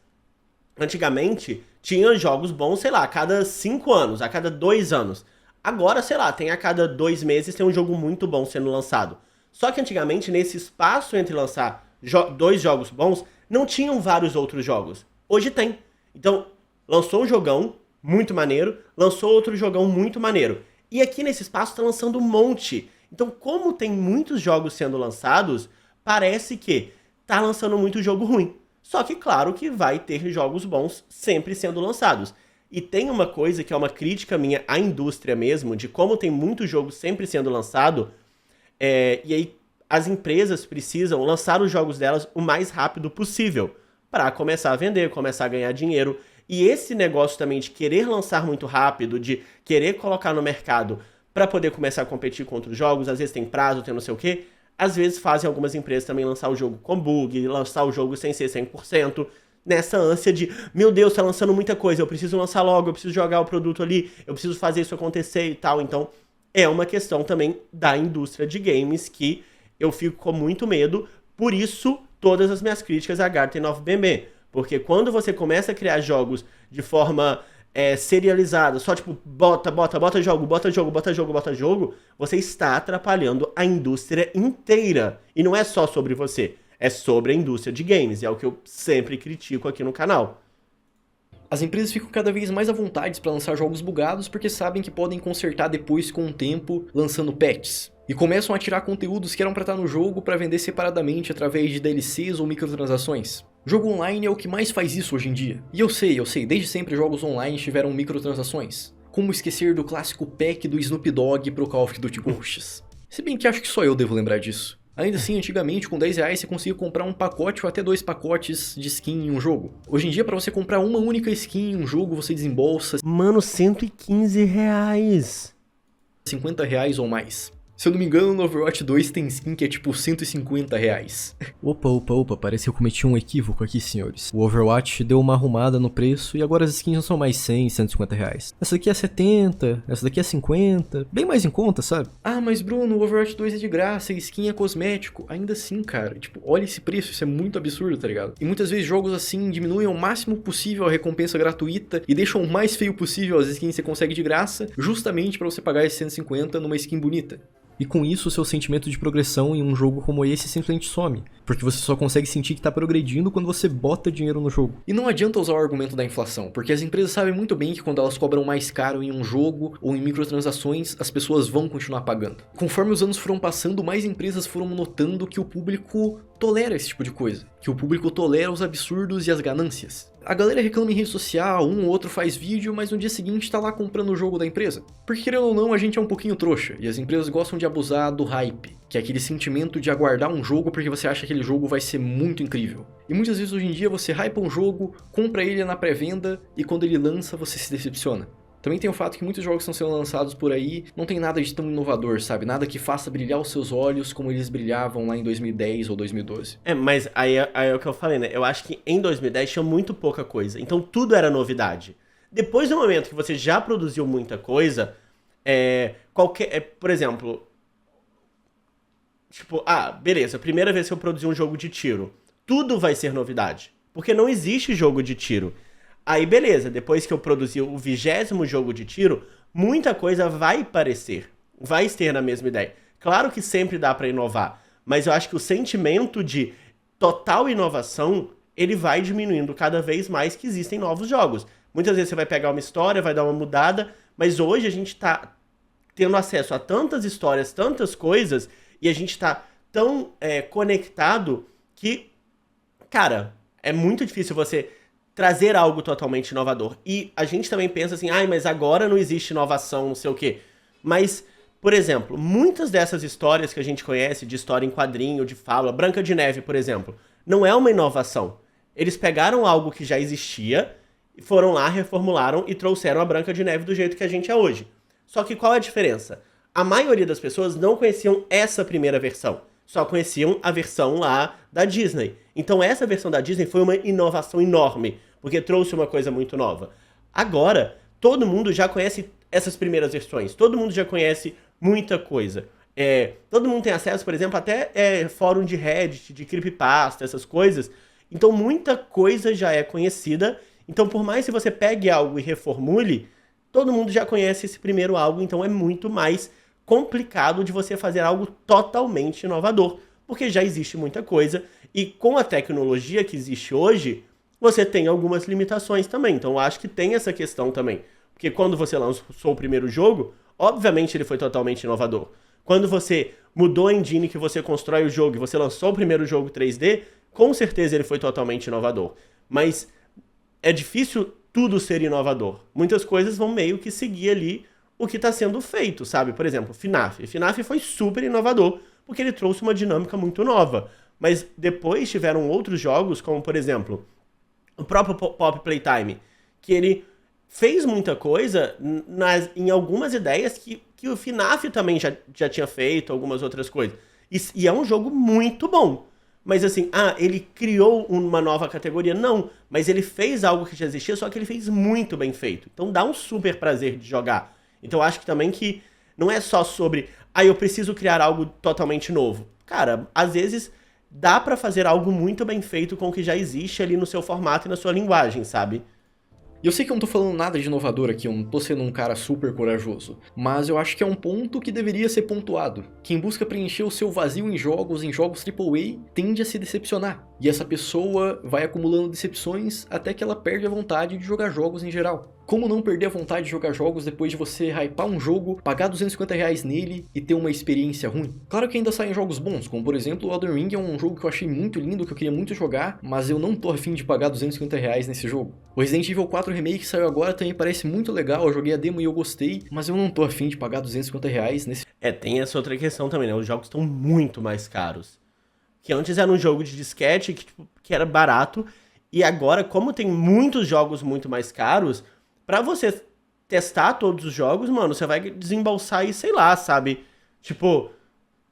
Antigamente, tinha jogos bons, sei lá, a cada 5 anos, a cada 2 anos. Agora, sei lá, tem a cada 2 meses tem um jogo muito bom sendo lançado. Só que antigamente, nesse espaço entre lançar 2 jogos bons, não tinham vários outros jogos. Hoje tem. Então, lançou um jogão muito maneiro, lançou outro jogão muito maneiro. E aqui nesse espaço tá lançando um monte. Então, como tem muitos jogos sendo lançados, parece que tá lançando muito jogo ruim. Só que, claro, que vai ter jogos bons sempre sendo lançados. E tem uma coisa que é uma crítica minha à indústria mesmo, de como tem muito jogo sempre sendo lançado, e aí as empresas precisam lançar os jogos delas o mais rápido possível, para começar a vender, começar a ganhar dinheiro. E esse negócio também de querer lançar muito rápido, de querer colocar no mercado para poder começar a competir com outros jogos, às vezes tem prazo, tem não sei o quê, às vezes fazem algumas empresas também lançar o jogo com bug, lançar o jogo sem ser 100%, nessa ânsia de, meu Deus, tá lançando muita coisa, eu preciso lançar logo, eu preciso jogar o produto ali, eu preciso fazer isso acontecer e tal. Então, é uma questão também da indústria de games que eu fico com muito medo, por isso todas as minhas críticas a Garten of BB. Porque quando você começa a criar jogos de forma serializada, só tipo, bota jogo, você está atrapalhando a indústria inteira. E não é só sobre você, é sobre a indústria de games. E é o que eu sempre critico aqui no canal. As empresas ficam cada vez mais à vontade para lançar jogos bugados porque sabem que podem consertar depois com o tempo, lançando patches. E começam a tirar conteúdos que eram para estar no jogo para vender separadamente através de DLCs ou microtransações. Jogo online é o que mais faz isso hoje em dia. E eu sei, desde sempre jogos online tiveram microtransações. Como esquecer do clássico pack do Snoop Dogg pro Call of Duty Ghosts. Se bem que acho que só eu devo lembrar disso. Ainda assim, antigamente, com 10 reais você conseguia comprar um pacote ou até 2 pacotes de skin em um jogo. Hoje em dia, para você comprar uma única skin em um jogo, você desembolsa... Mano, 115 reais. 50 reais ou mais. Se eu não me engano, no Overwatch 2 tem skin que é tipo 150 reais. Opa, parece que eu cometi um equívoco aqui, senhores. O Overwatch deu uma arrumada no preço e agora as skins não são mais 100, 150 reais. Essa daqui é 70, essa daqui é 50, bem mais em conta, sabe? Ah, mas Bruno, o Overwatch 2 é de graça, a skin é cosmético. Ainda assim, cara, tipo, olha esse preço, isso é muito absurdo, tá ligado? E muitas vezes jogos assim diminuem ao máximo possível a recompensa gratuita e deixam o mais feio possível as skins que você consegue de graça, justamente pra você pagar esses 150 numa skin bonita. E com isso, o seu sentimento de progressão em um jogo como esse simplesmente some, porque você só consegue sentir que tá progredindo quando você bota dinheiro no jogo. E não adianta usar o argumento da inflação, porque as empresas sabem muito bem que quando elas cobram mais caro em um jogo ou em microtransações, as pessoas vão continuar pagando. Conforme os anos foram passando, mais empresas foram notando que o público tolera esse tipo de coisa, que o público tolera os absurdos e as ganâncias. A galera reclama em rede social, um ou outro faz vídeo, mas no dia seguinte tá lá comprando o jogo da empresa. Porque querendo ou não, a gente é um pouquinho trouxa, e as empresas gostam de abusar do hype, que é aquele sentimento de aguardar um jogo porque você acha que aquele jogo vai ser muito incrível. E muitas vezes hoje em dia você hypa um jogo, compra ele na pré-venda, e quando ele lança você se decepciona. Também tem o fato que muitos jogos que estão sendo lançados por aí não tem nada de tão inovador, sabe? Nada que faça brilhar os seus olhos como eles brilhavam lá em 2010 ou 2012. Mas aí é o que eu falei, né? Eu acho que em 2010 tinha muito pouca coisa. Então tudo era novidade. Depois do momento que você já produziu muita coisa, por exemplo... Tipo, beleza, primeira vez que eu produzi um jogo de tiro. Tudo vai ser novidade. Porque não existe jogo de tiro. Aí beleza, depois que eu produzi o 20º jogo de tiro, muita coisa vai parecer, vai ter na mesma ideia. Claro que sempre dá pra inovar, mas eu acho que o sentimento de total inovação, ele vai diminuindo cada vez mais que existem novos jogos. Muitas vezes você vai pegar uma história, vai dar uma mudada, mas hoje a gente tá tendo acesso a tantas histórias, tantas coisas, e a gente tá tão conectado que, cara, é muito difícil você trazer algo totalmente inovador. E a gente também pensa assim, mas agora não existe inovação, não sei o quê. Mas, por exemplo, muitas dessas histórias que a gente conhece, de história em quadrinho, de fábula, Branca de Neve, por exemplo, não é uma inovação. Eles pegaram algo que já existia, foram lá, reformularam e trouxeram a Branca de Neve do jeito que a gente é hoje. Só que qual é a diferença? A maioria das pessoas não conheciam essa primeira versão. Só conheciam a versão lá da Disney. Então essa versão da Disney foi uma inovação enorme, porque trouxe uma coisa muito nova. Agora, todo mundo já conhece essas primeiras versões, todo mundo já conhece muita coisa. Todo mundo tem acesso, por exemplo, até fórum de Reddit, de creepypasta, essas coisas. Então muita coisa já é conhecida. Então por mais que você pegue algo e reformule, todo mundo já conhece esse primeiro algo, então é muito mais complicado de você fazer algo totalmente inovador, porque já existe muita coisa, e com a tecnologia que existe hoje, você tem algumas limitações também. Então eu acho que tem essa questão também, porque quando você lançou o primeiro jogo, obviamente ele foi totalmente inovador. Quando você mudou a engine que você constrói o jogo e você lançou o primeiro jogo 3D, com certeza ele foi totalmente inovador. Mas é difícil tudo ser inovador. Muitas coisas vão meio que seguir ali o que está sendo feito, sabe? Por exemplo, FNAF. FNAF foi super inovador, porque ele trouxe uma dinâmica muito nova. Mas depois tiveram outros jogos, como por exemplo, o próprio Pop Playtime, que ele fez muita coisa em algumas ideias que o FNAF também já tinha feito, algumas outras coisas. E é um jogo muito bom. Mas assim, ele criou uma nova categoria? Não, mas ele fez algo que já existia, só que ele fez muito bem feito. Então dá um super prazer de jogar. Então eu acho que também que não é só sobre, eu preciso criar algo totalmente novo. Cara, às vezes dá pra fazer algo muito bem feito com o que já existe ali no seu formato e na sua linguagem, sabe? E eu sei que eu não tô falando nada de inovador aqui, eu não tô sendo um cara super corajoso, mas eu acho que é um ponto que deveria ser pontuado. Quem busca preencher o seu vazio em jogos AAA, tende a se decepcionar. E essa pessoa vai acumulando decepções até que ela perde a vontade de jogar jogos em geral. Como não perder a vontade de jogar jogos depois de você hypar um jogo, pagar R$250 nele e ter uma experiência ruim? Claro que ainda saem jogos bons, como por exemplo o Elden Ring é um jogo que eu achei muito lindo, que eu queria muito jogar, mas eu não tô afim de pagar R$250 nesse jogo. O Resident Evil 4 Remake que saiu agora também parece muito legal, eu joguei a demo e eu gostei, mas eu não tô afim de pagar R$250 nesse... Tem essa outra questão também, né? Os jogos estão muito mais caros. Que antes era um jogo de disquete que era barato, e agora, como tem muitos jogos muito mais caros, pra você testar todos os jogos, mano, você vai desembolsar aí, sei lá, sabe? Tipo,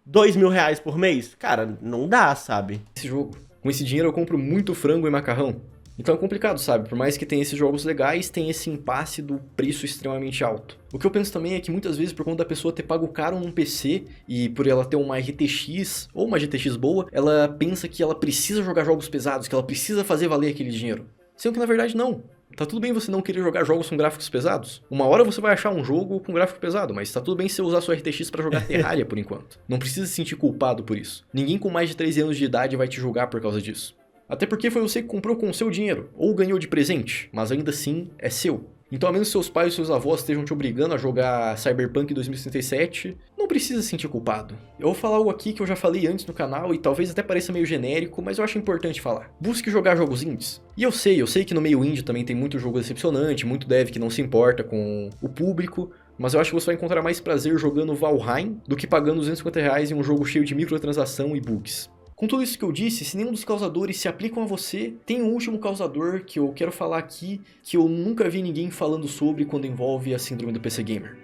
R$2.000 por mês? Cara, não dá, sabe? Esse jogo. Com esse dinheiro eu compro muito frango e macarrão. Então é complicado, sabe? Por mais que tenha esses jogos legais, tem esse impasse do preço extremamente alto. O que eu penso também é que muitas vezes, por conta da pessoa ter pago caro num PC e por ela ter uma RTX ou uma GTX boa, ela pensa que ela precisa jogar jogos pesados, que ela precisa fazer valer aquele dinheiro. Sendo que na verdade não. Tá tudo bem você não querer jogar jogos com gráficos pesados. Uma hora você vai achar um jogo com gráfico pesado, mas tá tudo bem você usar sua RTX pra jogar Terraria por enquanto. Não precisa se sentir culpado por isso. Ninguém com mais de 13 anos de idade vai te julgar por causa disso. Até porque foi você que comprou com o seu dinheiro, ou ganhou de presente, mas ainda assim é seu. Então, a menos que seus pais e seus avós estejam te obrigando a jogar Cyberpunk 2077, não precisa se sentir culpado. Eu vou falar algo aqui que eu já falei antes no canal e talvez até pareça meio genérico, mas eu acho importante falar. Busque jogar jogos indies. E eu sei que no meio indie também tem muito jogo decepcionante, muito dev que não se importa com o público, mas eu acho que você vai encontrar mais prazer jogando Valheim do que pagando R$250 em um jogo cheio de microtransação e bugs. Com tudo isso que eu disse, se nenhum dos causadores se aplicam a você, tem um último causador que eu quero falar aqui, que eu nunca vi ninguém falando sobre quando envolve a síndrome do PC Gamer.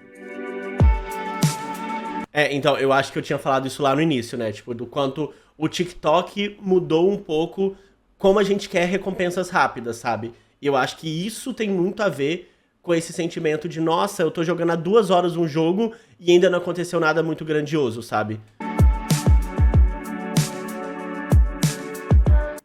Então, eu acho que eu tinha falado isso lá no início, né? Tipo, do quanto o TikTok mudou um pouco como a gente quer recompensas rápidas, sabe? E eu acho que isso tem muito a ver com esse sentimento de, nossa, eu tô jogando há 2 horas um jogo e ainda não aconteceu nada muito grandioso, sabe?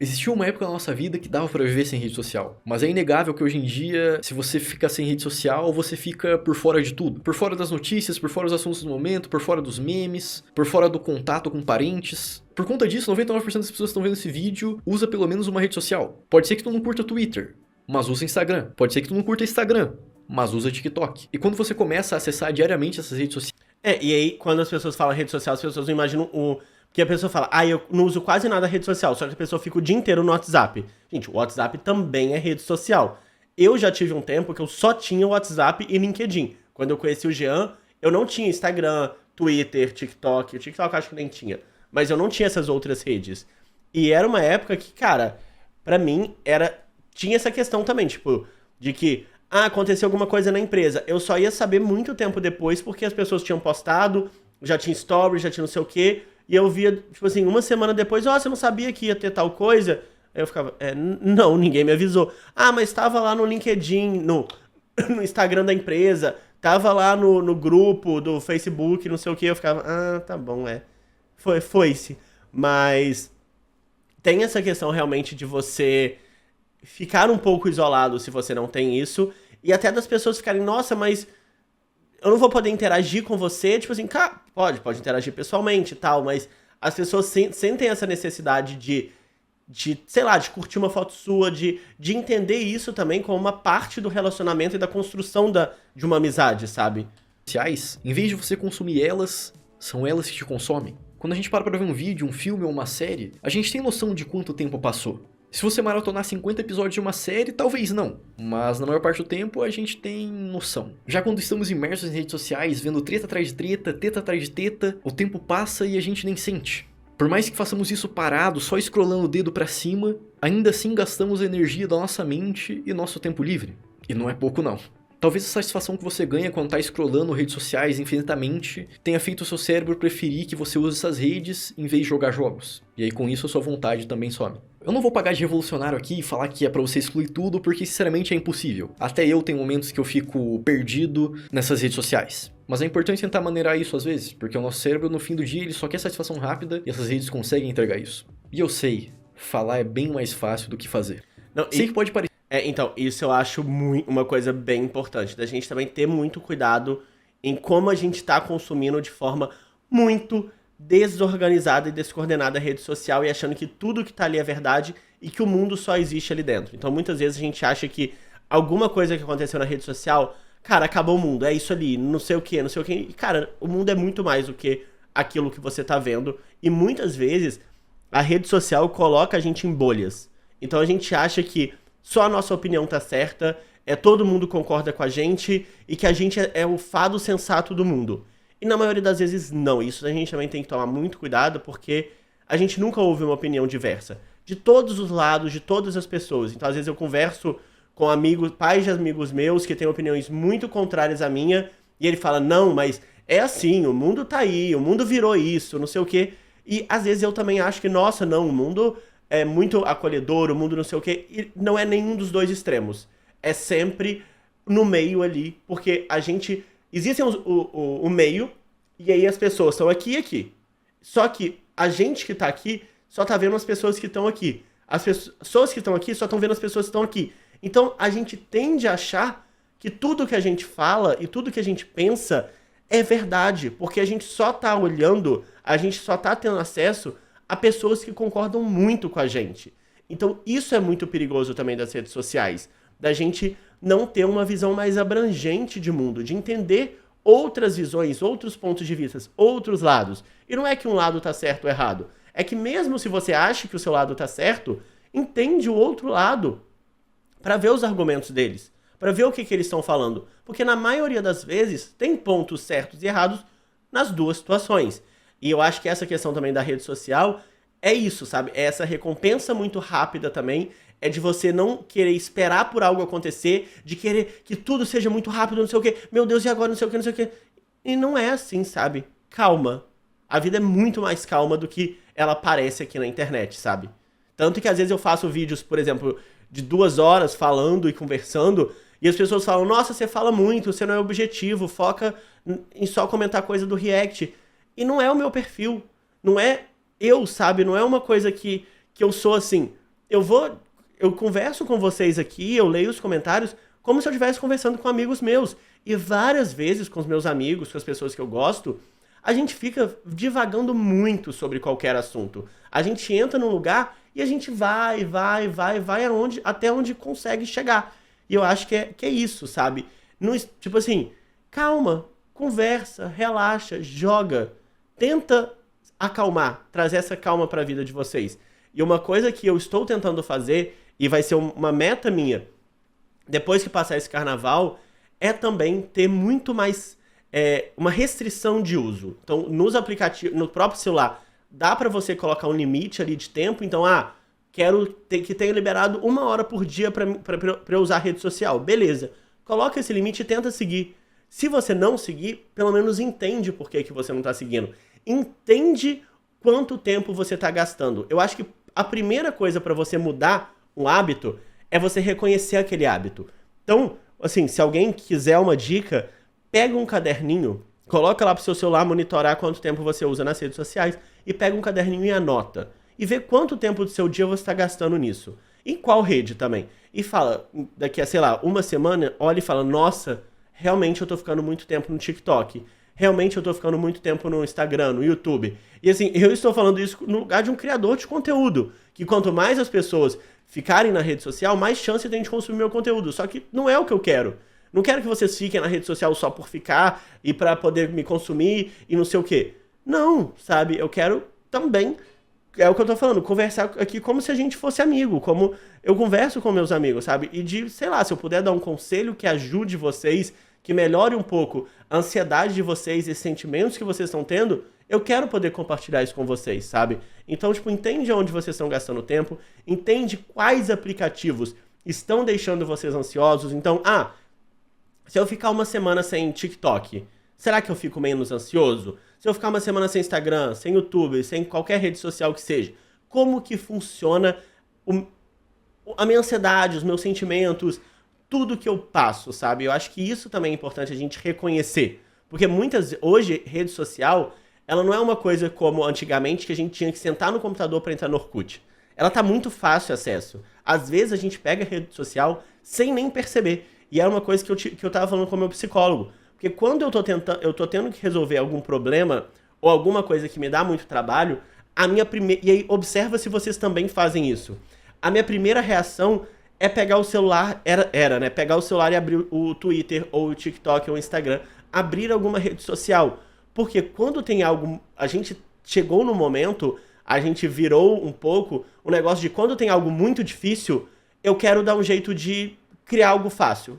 Existiu uma época na nossa vida que dava pra viver sem rede social. Mas é inegável que hoje em dia, se você fica sem rede social, você fica por fora de tudo. Por fora das notícias, por fora dos assuntos do momento, por fora dos memes, por fora do contato com parentes. Por conta disso, 99% das pessoas que estão vendo esse vídeo usa pelo menos uma rede social. Pode ser que tu não curta Twitter, mas usa Instagram. Pode ser que tu não curta Instagram, mas usa TikTok. E quando você começa a acessar diariamente essas redes sociais... E aí, quando as pessoas falam rede social, as pessoas não imaginam o... Porque a pessoa fala, eu não uso quase nada rede social, só que a pessoa fica o dia inteiro no WhatsApp. Gente, o WhatsApp também é rede social. Eu já tive um tempo que eu só tinha o WhatsApp e LinkedIn. Quando eu conheci o Jean, eu não tinha Instagram, Twitter, TikTok. O TikTok eu acho que nem tinha. Mas eu não tinha essas outras redes. E era uma época que, cara, pra mim, tinha essa questão também, tipo, de que, aconteceu alguma coisa na empresa. Eu só ia saber muito tempo depois, porque as pessoas tinham postado, já tinha story, já tinha não sei o quê. E eu via, tipo assim, uma semana depois, você não sabia que ia ter tal coisa? Aí eu ficava, não, ninguém me avisou. Mas tava lá no LinkedIn, no Instagram da empresa, tava lá no grupo do Facebook, não sei o que. Eu ficava, tá bom, foi-se. Mas tem essa questão realmente de você ficar um pouco isolado se você não tem isso. E até das pessoas ficarem, nossa, mas... eu não vou poder interagir com você, tipo assim, pode interagir pessoalmente e tal, mas as pessoas sentem essa necessidade de, sei lá, de curtir uma foto sua, de entender isso também como uma parte do relacionamento e da construção de uma amizade, sabe? Em vez de você consumir elas, são elas que te consomem. Quando a gente para pra ver um vídeo, um filme ou uma série, a gente tem noção de quanto tempo passou. Se você maratonar 50 episódios de uma série, talvez não. Mas na maior parte do tempo a gente tem noção. Já quando estamos imersos em redes sociais, vendo treta atrás de treta, teta atrás de teta, o tempo passa e a gente nem sente. Por mais que façamos isso parado, só scrollando o dedo pra cima, ainda assim gastamos a energia da nossa mente e nosso tempo livre. E não é pouco não. Talvez a satisfação que você ganha quando tá scrollando redes sociais infinitamente tenha feito o seu cérebro preferir que você use essas redes em vez de jogar jogos. E aí com isso a sua vontade também some. Eu não vou pagar de revolucionário aqui e falar que é pra você excluir tudo, porque sinceramente é impossível. Até eu tenho momentos que eu fico perdido nessas redes sociais. Mas é importante tentar maneirar isso às vezes, porque o nosso cérebro no fim do dia ele só quer satisfação rápida e essas redes conseguem entregar isso. E eu sei, falar é bem mais fácil do que fazer. Sei que pode parecer... então, isso eu acho uma coisa bem importante, da gente também ter muito cuidado em como a gente tá consumindo de forma muito desorganizada e descoordenada a rede social e achando que tudo que tá ali é verdade e que o mundo só existe ali dentro. Então, muitas vezes a gente acha que alguma coisa que aconteceu na rede social, cara, acabou o mundo, é isso ali, não sei o que. E, cara, o mundo é muito mais do que aquilo que você tá vendo. E muitas vezes a rede social coloca a gente em bolhas. Então a gente acha que só a nossa opinião tá certa, todo mundo concorda com a gente e que a gente é o fado sensato do mundo. E na maioria das vezes não. Isso a gente também tem que tomar muito cuidado, porque a gente nunca ouve uma opinião diversa. De todos os lados, de todas as pessoas. Então às vezes eu converso com amigos, pais de amigos meus que têm opiniões muito contrárias à minha, e ele fala, não, mas é assim, o mundo tá aí, o mundo virou isso, não sei o quê. E às vezes eu também acho que, nossa, não, o mundo é muito acolhedor, o mundo não sei o quê, e não é nenhum dos dois extremos. É sempre no meio ali, porque a gente... existe o meio, e aí as pessoas estão aqui e aqui. Só que a gente que tá aqui só tá vendo as pessoas que estão aqui. As pessoas que estão aqui só estão vendo as pessoas que estão aqui. Então a gente tende a achar que tudo que a gente fala e tudo que a gente pensa é verdade, porque a gente só tá olhando, a gente só tá tendo acesso a pessoas que concordam muito com a gente. Então isso é muito perigoso também das redes sociais, da gente não ter uma visão mais abrangente de mundo, de entender outras visões, outros pontos de vista, outros lados. E não é que um lado tá certo ou errado. É que mesmo se você acha que o seu lado tá certo, entende o outro lado para ver os argumentos deles, para ver o que eles estão falando. Porque na maioria das vezes tem pontos certos e errados nas duas situações. E eu acho que essa questão também da rede social é isso, sabe? É essa recompensa muito rápida também, é de você não querer esperar por algo acontecer, de querer que tudo seja muito rápido, não sei o quê. Meu Deus, e agora não sei o quê, não sei o quê. E não é assim, sabe? Calma. A vida é muito mais calma do que ela parece aqui na internet, sabe? Tanto que às vezes eu faço vídeos, por exemplo, de 2 horas falando e conversando, e as pessoas falam, nossa, você fala muito, você não é objetivo, foca em só comentar coisa do React. E não é o meu perfil. Não é eu, sabe? Não é uma coisa que eu sou assim. Eu converso com vocês aqui, eu leio os comentários como se eu estivesse conversando com amigos meus. E várias vezes com os meus amigos, com as pessoas que eu gosto, a gente fica divagando muito sobre qualquer assunto. A gente entra num lugar e a gente vai até onde consegue chegar. E eu acho que é isso, sabe? Tipo assim, calma, conversa, relaxa, joga. Tenta acalmar, trazer essa calma para a vida de vocês. E uma coisa que eu estou tentando fazer, e vai ser uma meta minha, depois que passar esse carnaval, é também ter muito mais uma restrição de uso. Então, nos aplicativos, no próprio celular, dá para você colocar um limite ali de tempo. Então, quero que tenha liberado 1 hora por dia para eu usar a rede social. Beleza. Coloca esse limite e tenta seguir. Se você não seguir, pelo menos entende por que você não está seguindo. Entende quanto tempo você está gastando. Eu acho que a primeira coisa para você mudar um hábito é você reconhecer aquele hábito. Então, assim, se alguém quiser uma dica, pega um caderninho, coloca lá pro seu celular monitorar quanto tempo você usa nas redes sociais e pega um caderninho e anota. E vê quanto tempo do seu dia você está gastando nisso. Em qual rede também. E fala, daqui a, sei lá, 1 semana, olha e fala, nossa, realmente eu tô ficando muito tempo no TikTok. Realmente eu tô ficando muito tempo no Instagram, no YouTube. E assim, eu estou falando isso no lugar de um criador de conteúdo. Que quanto mais as pessoas ficarem na rede social, mais chance tem de consumir meu conteúdo. Só que não é o que eu quero. Não quero que vocês fiquem na rede social só por ficar e pra poder me consumir e não sei o quê. Não, sabe? Eu quero também, é o que eu tô falando, conversar aqui como se a gente fosse amigo, como eu converso com meus amigos, sabe? E de, sei lá, se eu puder dar um conselho que ajude vocês, que melhore um pouco a ansiedade de vocês e sentimentos que vocês estão tendo, eu quero poder compartilhar isso com vocês, sabe? Então, tipo, entende onde vocês estão gastando tempo, entende quais aplicativos estão deixando vocês ansiosos. Então, se eu ficar 1 semana sem TikTok, será que eu fico menos ansioso? Se eu ficar 1 semana sem Instagram, sem YouTube, sem qualquer rede social que seja, como que funciona a minha ansiedade, os meus sentimentos, tudo que eu passo, sabe? Eu acho que isso também é importante a gente reconhecer. Porque hoje, rede social, ela não é uma coisa como antigamente que a gente tinha que sentar no computador para entrar no Orkut. Ela tá muito fácil acesso. Às vezes a gente pega a rede social sem nem perceber. E era uma coisa que eu tava falando com o meu psicólogo. Porque quando eu tô tendo que resolver algum problema ou alguma coisa que me dá muito trabalho, e aí observa se vocês também fazem isso. A minha primeira reação é pegar o celular, né? Pegar o celular e abrir o Twitter, ou o TikTok, ou o Instagram, abrir alguma rede social. Porque quando tem algo, a gente chegou no momento, a gente virou um pouco o negócio de quando tem algo muito difícil, eu quero dar um jeito de criar algo fácil.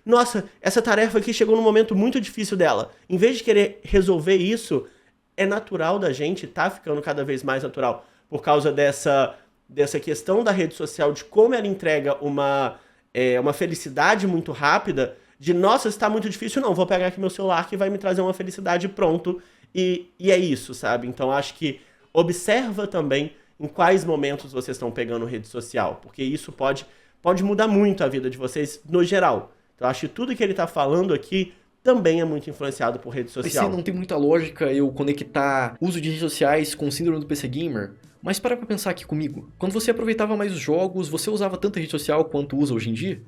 Nossa, essa tarefa aqui chegou num momento muito difícil dela. Em vez de querer resolver isso, é natural da gente, tá ficando cada vez mais natural, por causa dessa questão da rede social, de como ela entrega uma felicidade muito rápida, de, nossa, está muito difícil, não, vou pegar aqui meu celular que vai me trazer uma felicidade pronto, e é isso, sabe? Então acho que observa também em quais momentos vocês estão pegando rede social, porque isso pode mudar muito a vida de vocês no geral. Então acho que tudo que ele está falando aqui também é muito influenciado por rede social. Não tem muita lógica eu conectar uso de redes sociais com o síndrome do PC Gamer, mas para pra pensar aqui comigo. Quando você aproveitava mais os jogos, você usava tanta rede social quanto usa hoje em dia?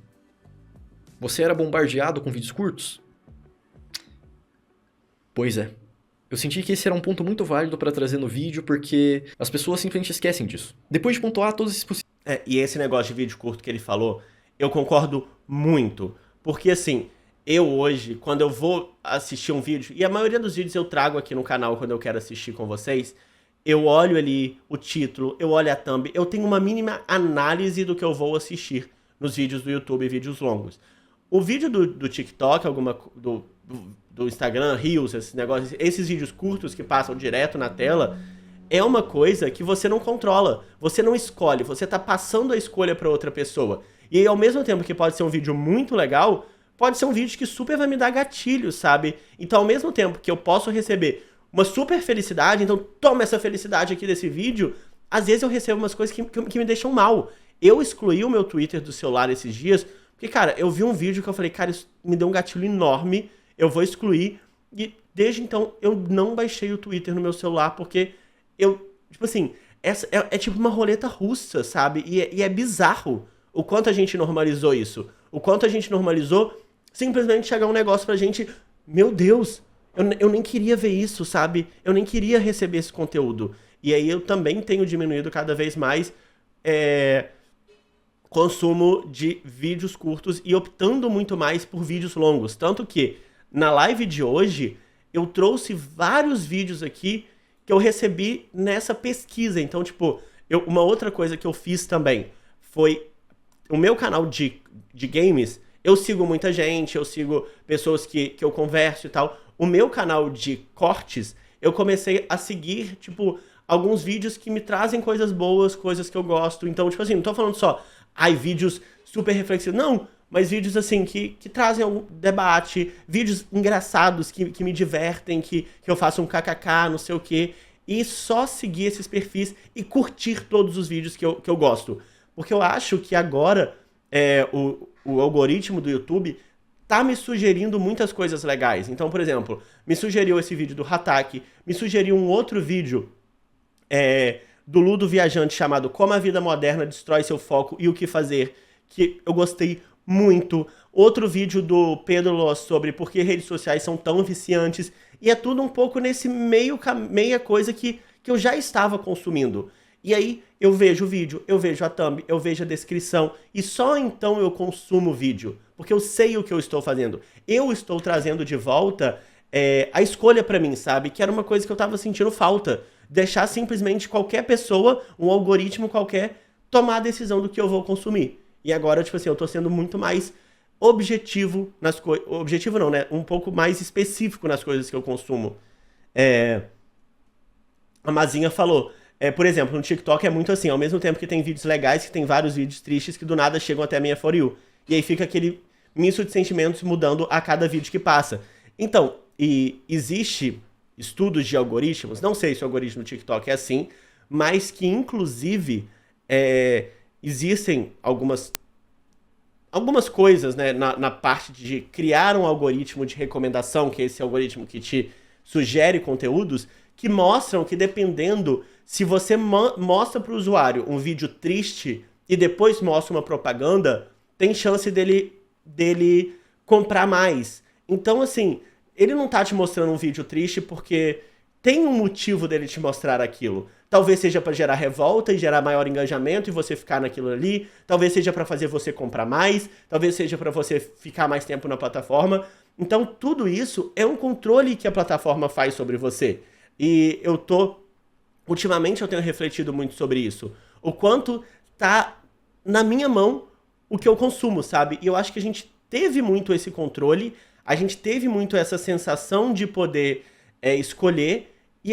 Você era bombardeado com vídeos curtos? Pois é. Eu senti que esse era um ponto muito válido para trazer no vídeo, porque as pessoas simplesmente esquecem disso. Depois de pontuar todos esses E esse negócio de vídeo curto que ele falou, eu concordo muito. Porque, assim, eu hoje, quando eu vou assistir um vídeo, e a maioria dos vídeos eu trago aqui no canal quando eu quero assistir com vocês, eu olho ali o título, eu olho a thumb, eu tenho uma mínima análise do que eu vou assistir nos vídeos do YouTube, vídeos longos. O vídeo do TikTok, do Instagram, Reels, esses negócios, esses vídeos curtos que passam direto na tela, é uma coisa que você não controla, você não escolhe, você tá passando a escolha para outra pessoa. E aí, ao mesmo tempo que pode ser um vídeo muito legal, pode ser um vídeo que super vai me dar gatilho, sabe? Então, ao mesmo tempo que eu posso receber uma super felicidade, então toma essa felicidade aqui desse vídeo, às vezes eu recebo umas coisas que me deixam mal. Eu excluí o meu Twitter do celular esses dias, porque, cara, eu vi um vídeo que eu falei, cara, isso me deu um gatilho enorme, eu vou excluir, e desde então eu não baixei o Twitter no meu celular, porque eu, tipo assim, essa é tipo uma roleta russa, sabe? E é bizarro o quanto a gente normalizou isso. O quanto a gente normalizou simplesmente chegar um negócio pra gente, meu Deus, eu nem queria ver isso, sabe? Eu nem queria receber esse conteúdo. E aí eu também tenho diminuído cada vez mais consumo de vídeos curtos e optando muito mais por vídeos longos. Tanto que na live de hoje eu trouxe vários vídeos aqui que eu recebi nessa pesquisa. Então, tipo, uma outra coisa que eu fiz também foi o meu canal de games. Eu sigo muita gente, eu sigo pessoas que eu converso e tal. O meu canal de cortes, eu comecei a seguir, tipo, alguns vídeos que me trazem coisas boas, coisas que eu gosto. Então, tipo assim, não tô falando só, vídeos super reflexivos. Não, mas vídeos, assim, que trazem algum debate, vídeos engraçados que me divertem, que eu faço um kkk, não sei o quê. E só seguir esses perfis e curtir todos os vídeos que eu gosto. Porque eu acho que agora o algoritmo do YouTube tá me sugerindo muitas coisas legais. Então, por exemplo, me sugeriu esse vídeo do Hatak, me sugeriu um outro vídeo do Ludo Viajante chamado Como a Vida Moderna Destrói Seu Foco e o que Fazer, que eu gostei muito. Outro vídeo do Pedro Loss sobre por que redes sociais são tão viciantes. E é tudo um pouco nesse meia coisa que eu já estava consumindo. E aí eu vejo o vídeo, eu vejo a thumb, eu vejo a descrição e só então eu consumo o vídeo, porque eu sei o que eu estou fazendo. Eu estou trazendo de volta a escolha pra mim, sabe? Que era uma coisa que eu tava sentindo falta. Deixar simplesmente qualquer pessoa, um algoritmo qualquer, tomar a decisão do que eu vou consumir. E agora, tipo assim, eu tô sendo muito mais objetivo nas coisas. Objetivo não, né? Um pouco mais específico nas coisas que eu consumo. A Mazinha falou... por exemplo, no TikTok é muito assim, ao mesmo tempo que tem vídeos legais, que tem vários vídeos tristes que do nada chegam até a minha For You. E aí fica aquele misto de sentimentos mudando a cada vídeo que passa. Então, e existe estudos de algoritmos, não sei se o algoritmo do TikTok é assim, mas que inclusive existem algumas coisas, né, na parte de criar um algoritmo de recomendação, que é esse algoritmo que te sugere conteúdos, que mostram que dependendo... Se você mostra para o usuário um vídeo triste e depois mostra uma propaganda, tem chance dele comprar mais. Então, assim, ele não tá te mostrando um vídeo triste porque tem um motivo dele te mostrar aquilo. Talvez seja para gerar revolta e gerar maior engajamento e você ficar naquilo ali. Talvez seja para fazer você comprar mais. Talvez seja para você ficar mais tempo na plataforma. Então, tudo isso é um controle que a plataforma faz sobre você. E ultimamente eu tenho refletido muito sobre isso. O quanto tá na minha mão o que eu consumo, sabe? E eu acho que a gente teve muito esse controle, a gente teve muito essa sensação de poder escolher, e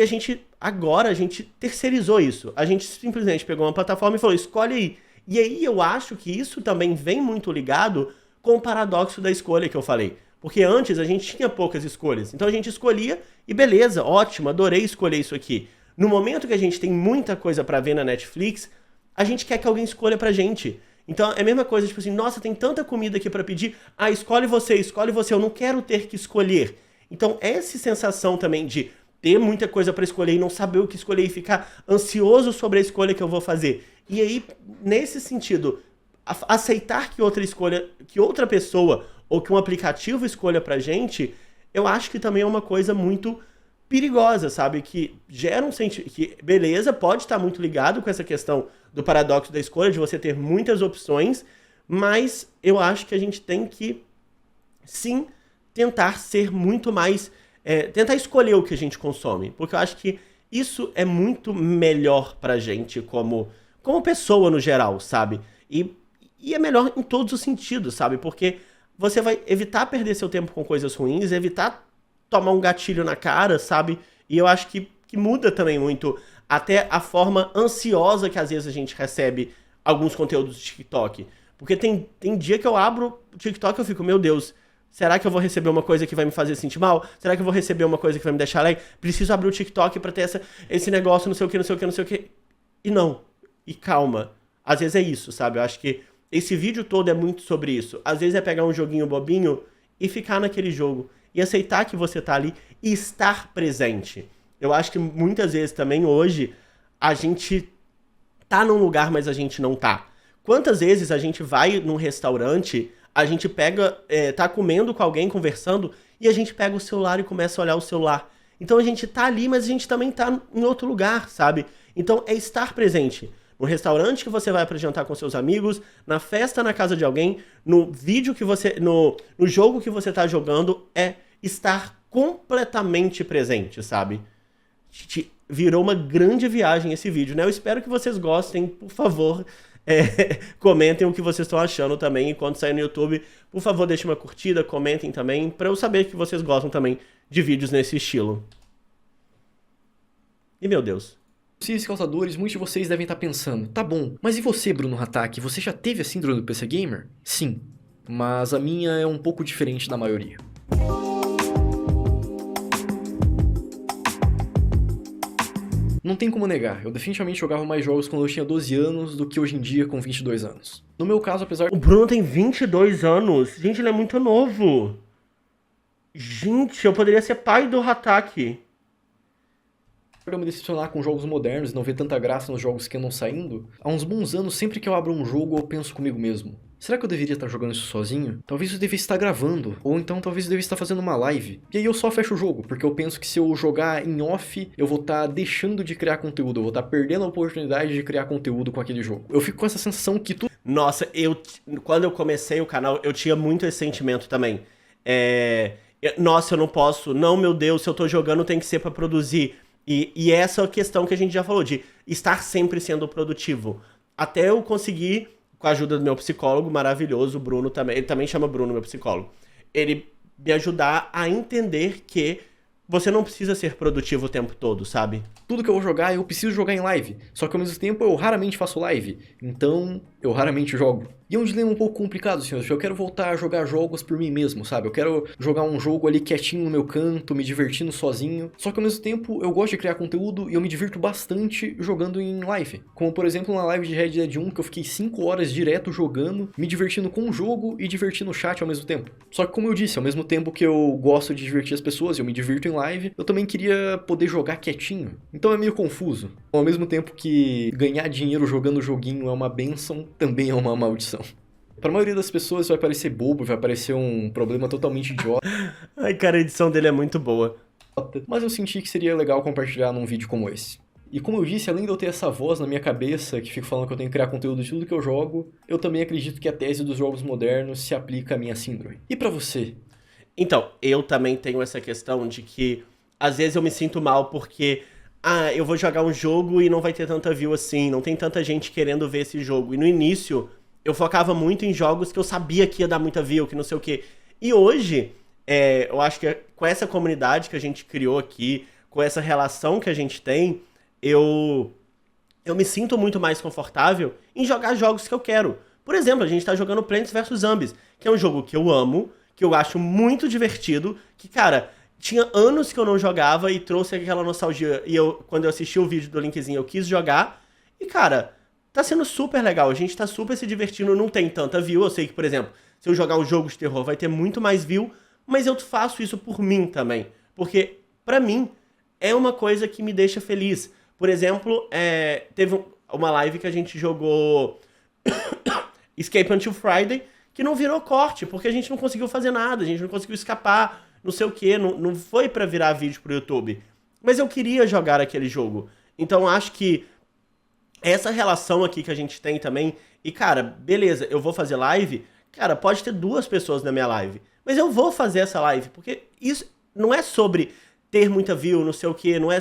agora a gente terceirizou isso. A gente simplesmente pegou uma plataforma e falou, escolhe aí. E aí eu acho que isso também vem muito ligado com o paradoxo da escolha que eu falei. Porque antes a gente tinha poucas escolhas. Então a gente escolhia e beleza, ótimo, adorei escolher isso aqui. No momento que a gente tem muita coisa pra ver na Netflix, a gente quer que alguém escolha pra gente. Então é a mesma coisa, tipo assim, nossa, tem tanta comida aqui pra pedir, escolhe você, eu não quero ter que escolher. Então essa sensação também de ter muita coisa pra escolher e não saber o que escolher e ficar ansioso sobre a escolha que eu vou fazer. E aí, nesse sentido, aceitar que outra pessoa ou que um aplicativo escolha pra gente, eu acho que também é uma coisa muito... perigosa, sabe? Que gera um sentimento... que, beleza, pode estar muito ligado com essa questão do paradoxo da escolha, de você ter muitas opções, mas eu acho que a gente tem que, sim, tentar ser muito mais... tentar escolher o que a gente consome, porque eu acho que isso é muito melhor pra gente como pessoa no geral, sabe? E é melhor em todos os sentidos, sabe? Porque você vai evitar perder seu tempo com coisas ruins, evitar tomar um gatilho na cara, sabe? E eu acho que muda também muito até a forma ansiosa que às vezes a gente recebe alguns conteúdos do TikTok. Porque tem dia que eu abro o TikTok e eu fico, meu Deus, será que eu vou receber uma coisa que vai me fazer sentir mal? Será que eu vou receber uma coisa que vai me deixar alegre? Preciso abrir o TikTok pra ter esse negócio, não sei o que, não sei o que, não sei o que. E não. E calma. Às vezes é isso, sabe? Eu acho que esse vídeo todo é muito sobre isso. Às vezes é pegar um joguinho bobinho e ficar naquele jogo. E aceitar que você tá ali e estar presente. Eu acho que muitas vezes também hoje a gente tá num lugar, mas a gente não tá. Quantas vezes a gente vai num restaurante, a gente pega, tá comendo com alguém, conversando, e a gente pega o celular e começa a olhar o celular. Então a gente tá ali, mas a gente também tá em outro lugar, sabe? Então é estar presente. No restaurante que você vai para jantar com seus amigos, na festa na casa de alguém, no vídeo que você... No jogo que você tá jogando, é estar completamente presente, sabe? Virou uma grande viagem esse vídeo, né? Eu espero que vocês gostem, por favor, comentem o que vocês estão achando também enquanto sair no YouTube. Por favor, deixem uma curtida, comentem também, pra eu saber que vocês gostam também de vídeos nesse estilo. E meu Deus. Esses causadores, muitos de vocês devem estar pensando, tá bom, mas e você, Bruno Hatak, você já teve a síndrome do PC Gamer? Sim, mas a minha é um pouco diferente da maioria. Não tem como negar, eu definitivamente jogava mais jogos quando eu tinha 12 anos do que hoje em dia com 22 anos. No meu caso, apesar... O Bruno tem 22 anos. Gente, ele é muito novo. Gente, eu poderia ser pai do Hatak. Eu me decepcionar com jogos modernos e não ver tanta graça nos jogos que andam saindo, há uns bons anos, sempre que eu abro um jogo, eu penso comigo mesmo. Será que eu deveria estar jogando isso sozinho? Talvez eu devesse estar gravando, ou então talvez eu devesse estar fazendo uma live. E aí eu só fecho o jogo, porque eu penso que se eu jogar em off, eu vou estar deixando de criar conteúdo, eu vou estar perdendo a oportunidade de criar conteúdo com aquele jogo. Eu fico com essa sensação que tudo... Nossa, quando eu comecei o canal, eu tinha muito esse sentimento também. Nossa, eu não posso, não, meu Deus, se eu tô jogando tem que ser pra produzir. E essa é a questão que a gente já falou, de estar sempre sendo produtivo. Até eu conseguir, com a ajuda do meu psicólogo maravilhoso, o Bruno também, ele também chama Bruno, meu psicólogo, ele me ajudar a entender que você não precisa ser produtivo o tempo todo, sabe? Tudo que eu vou jogar, eu preciso jogar em live. Só que ao mesmo tempo eu raramente faço live. Então, eu raramente jogo. E é um dilema um pouco complicado, senhores. Eu quero voltar a jogar jogos por mim mesmo, sabe? Eu quero jogar um jogo ali quietinho no meu canto, me divertindo sozinho. Só que ao mesmo tempo eu gosto de criar conteúdo e eu me divirto bastante jogando em live. Como por exemplo na live de Red Dead 1, que eu fiquei 5 horas direto jogando, me divertindo com o jogo e divertindo o chat ao mesmo tempo. Só que como eu disse, ao mesmo tempo que eu gosto de divertir as pessoas e eu me divirto em live, eu também queria poder jogar quietinho. Então é meio confuso. Ao mesmo tempo que ganhar dinheiro jogando joguinho é uma bênção, também é uma maldição. Para a maioria das pessoas vai parecer bobo, vai parecer um problema totalmente idiota. Ai, cara, a edição dele é muito boa. Mas eu senti que seria legal compartilhar num vídeo como esse. E como eu disse, além de eu ter essa voz na minha cabeça, que fico falando que eu tenho que criar conteúdo de tudo que eu jogo, eu também acredito que a tese dos jogos modernos se aplica à minha síndrome. E pra você? Então, eu também tenho essa questão de que às vezes eu me sinto mal porque eu vou jogar um jogo e não vai ter tanta view assim, não tem tanta gente querendo ver esse jogo. E no início, eu focava muito em jogos que eu sabia que ia dar muita view, que não sei o quê. E hoje, eu acho que com essa comunidade que a gente criou aqui, com essa relação que a gente tem, eu me sinto muito mais confortável em jogar jogos que eu quero. Por exemplo, a gente tá jogando Plants vs Zombies, que é um jogo que eu amo, que eu acho muito divertido, que, cara, tinha anos que eu não jogava e trouxe aquela nostalgia. E quando eu assisti o vídeo do Linkzinho, eu quis jogar. E, cara, tá sendo super legal. A gente tá super se divertindo, não tem tanta view. Eu sei que, por exemplo, se eu jogar um jogo de terror vai ter muito mais view, mas eu faço isso por mim também. Porque, pra mim, é uma coisa que me deixa feliz. Por exemplo, teve uma live que a gente jogou Escape Until Friday, que não virou corte, porque a gente não conseguiu fazer nada, a gente não conseguiu escapar, não sei o que, não foi pra virar vídeo pro YouTube. Mas eu queria jogar aquele jogo. Então acho que essa relação aqui que a gente tem também, e cara, beleza, eu vou fazer live, cara, pode ter 2 pessoas na minha live, mas eu vou fazer essa live, porque isso não é sobre ter muita view, não sei o que, não é,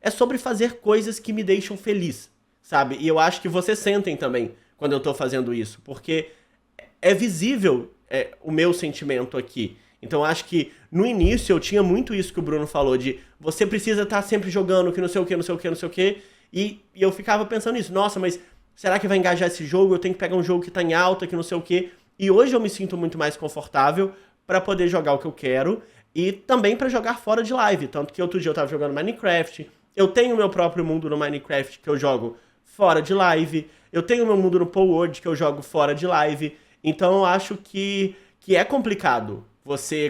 é sobre fazer coisas que me deixam feliz, sabe? E eu acho que vocês sentem também quando eu tô fazendo isso, porque é visível o meu sentimento aqui. Então eu acho que no início eu tinha muito isso que o Bruno falou, de você precisa estar sempre jogando, que não sei o que, não sei o que, não sei o que, e eu ficava pensando nisso, nossa, mas será que vai engajar esse jogo? Eu tenho que pegar um jogo que tá em alta, que não sei o que, e hoje eu me sinto muito mais confortável pra poder jogar o que eu quero, e também pra jogar fora de live, tanto que outro dia eu tava jogando Minecraft, eu tenho o meu próprio mundo no Minecraft que eu jogo fora de live, eu tenho o meu mundo no Palworld que eu jogo fora de live, então eu acho que é complicado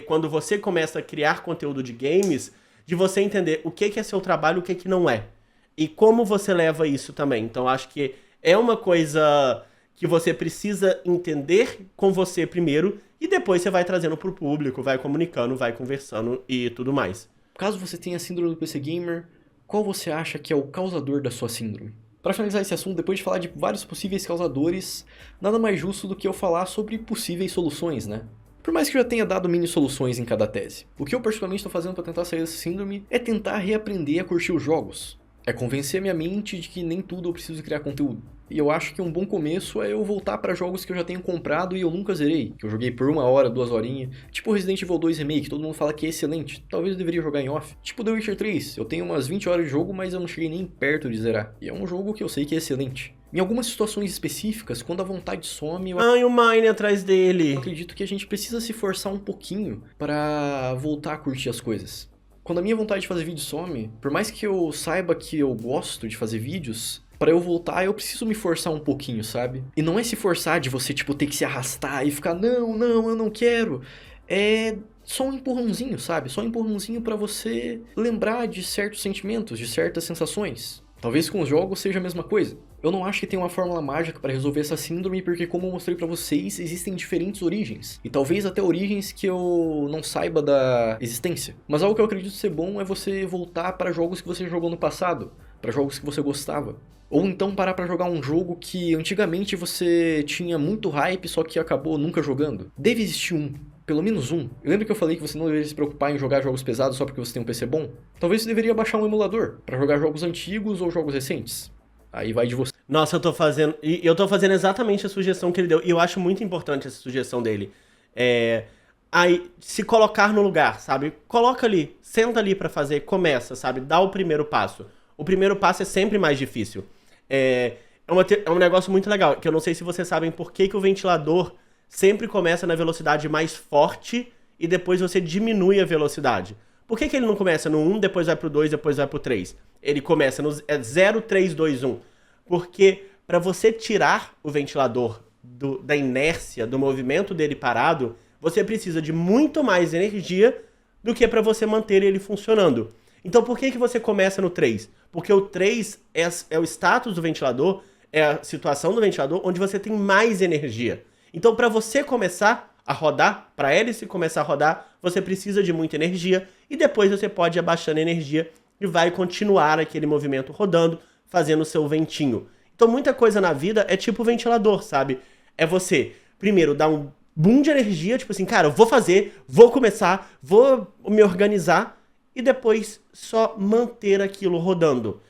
quando você começa a criar conteúdo de games, de você entender o que é seu trabalho e o que não é. E como você leva isso também. Então acho que é uma coisa que você precisa entender com você primeiro e depois você vai trazendo pro público, vai comunicando, vai conversando e tudo mais. Caso você tenha síndrome do PC Gamer, qual você acha que é o causador da sua síndrome? Para finalizar esse assunto, depois de falar de vários possíveis causadores, nada mais justo do que eu falar sobre possíveis soluções, né? Por mais que eu já tenha dado mini soluções em cada tese. O que eu particularmente estou fazendo para tentar sair dessa síndrome é tentar reaprender a curtir os jogos. É convencer a minha mente de que nem tudo eu preciso criar conteúdo. E eu acho que um bom começo é eu voltar para jogos que eu já tenho comprado e eu nunca zerei. Que eu joguei por 1 hora, 2 horinhas. Tipo Resident Evil 2 Remake, todo mundo fala que é excelente. Talvez eu deveria jogar em off. Tipo The Witcher 3, eu tenho umas 20 horas de jogo, mas eu não cheguei nem perto de zerar. E é um jogo que eu sei que é excelente. Em algumas situações específicas, quando a vontade some... Ai, o Mine atrás dele. Eu acredito que a gente precisa se forçar um pouquinho para voltar a curtir as coisas. Quando a minha vontade de fazer vídeo some, por mais que eu saiba que eu gosto de fazer vídeos, para eu voltar eu preciso me forçar um pouquinho, sabe? E não é se forçar de você, tipo, ter que se arrastar e ficar, não, eu não quero. É só um empurrãozinho, sabe? Só um empurrãozinho para você lembrar de certos sentimentos, de certas sensações. Talvez com os jogos seja a mesma coisa. Eu não acho que tem uma fórmula mágica para resolver essa síndrome, porque como eu mostrei pra vocês, existem diferentes origens. E talvez até origens que eu não saiba da existência. Mas algo que eu acredito ser bom é você voltar para jogos que você jogou no passado, para jogos que você gostava. Ou então parar pra jogar um jogo que antigamente você tinha muito hype, só que acabou nunca jogando. Deve existir um. Pelo menos um. Eu lembro que eu falei que você não deveria se preocupar em jogar jogos pesados só porque você tem um PC bom? Talvez você deveria baixar um emulador para jogar jogos antigos ou jogos recentes. Aí vai de você. Nossa, eu tô fazendo exatamente a sugestão que ele deu. E eu acho muito importante essa sugestão dele. Aí, se colocar no lugar, sabe? Coloca ali, senta ali pra fazer, começa, sabe? Dá o primeiro passo. O primeiro passo é sempre mais difícil. É um negócio muito legal, que eu não sei se vocês sabem por que o ventilador sempre começa na velocidade mais forte e depois você diminui a velocidade. Por que ele não começa no 1, depois vai pro 2, depois vai pro 3? Ele começa no 0, 3, 2, 1. Porque para você tirar o ventilador da inércia, do movimento dele parado, você precisa de muito mais energia do que para você manter ele funcionando. Então por que você começa no 3? Porque o 3 é o status do ventilador, é a situação do ventilador onde você tem mais energia. Então, para você começar a rodar, para a hélice começar a rodar, você precisa de muita energia e depois você pode ir abaixando a energia e vai continuar aquele movimento rodando, fazendo o seu ventinho. Então, muita coisa na vida é tipo ventilador, sabe? É você, primeiro, dar um boom de energia, tipo assim, cara, eu vou fazer, vou começar, vou me organizar e depois só manter aquilo rodando.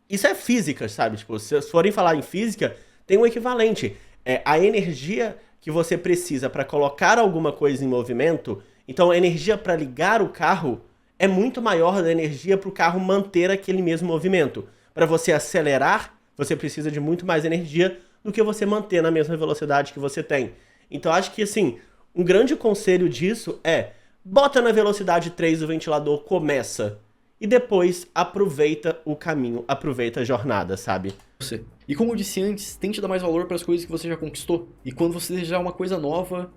Isso é física, sabe? Tipo, se vocês forem falar em física, tem um equivalente. A energia que você precisa para colocar alguma coisa em movimento, então a energia para ligar o carro é muito maior da energia para o carro manter aquele mesmo movimento. Para você acelerar, você precisa de muito mais energia do que você manter na mesma velocidade que você tem. Então acho que assim, um grande conselho disso é, bota na velocidade 3 do ventilador, começa. E depois aproveita o caminho, aproveita a jornada, sabe? E como eu disse antes, tente dar mais valor para as coisas que você já conquistou. E quando você desejar uma coisa nova,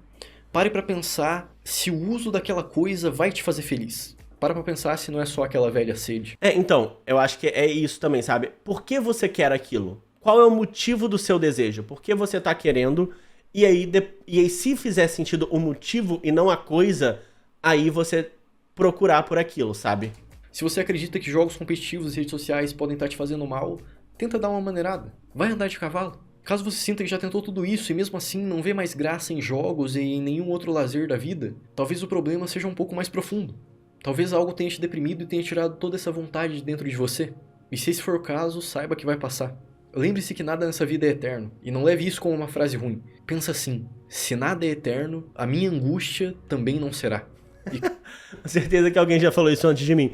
pare para pensar se o uso daquela coisa vai te fazer feliz. Para pensar se não é só aquela velha sede. Então, eu acho que é isso também, sabe? Por que você quer aquilo? Qual é o motivo do seu desejo? Por que você tá querendo? E aí se fizer sentido o motivo e não a coisa, aí você procurar por aquilo, sabe? Se você acredita que jogos competitivos e redes sociais podem estar te fazendo mal, Tenta dar uma maneirada. Vai andar de cavalo. Caso você sinta que já tentou tudo isso e mesmo assim não vê mais graça em jogos e em nenhum outro lazer da vida, talvez o problema seja um pouco mais profundo. Talvez algo tenha te deprimido e tenha tirado toda essa vontade de dentro de você. E se esse for o caso, saiba que vai passar. Lembre-se que nada nessa vida é eterno, e não leve isso como uma frase ruim. Pensa assim, se nada é eterno, a minha angústia também não será. Com certeza que alguém já falou isso antes de mim.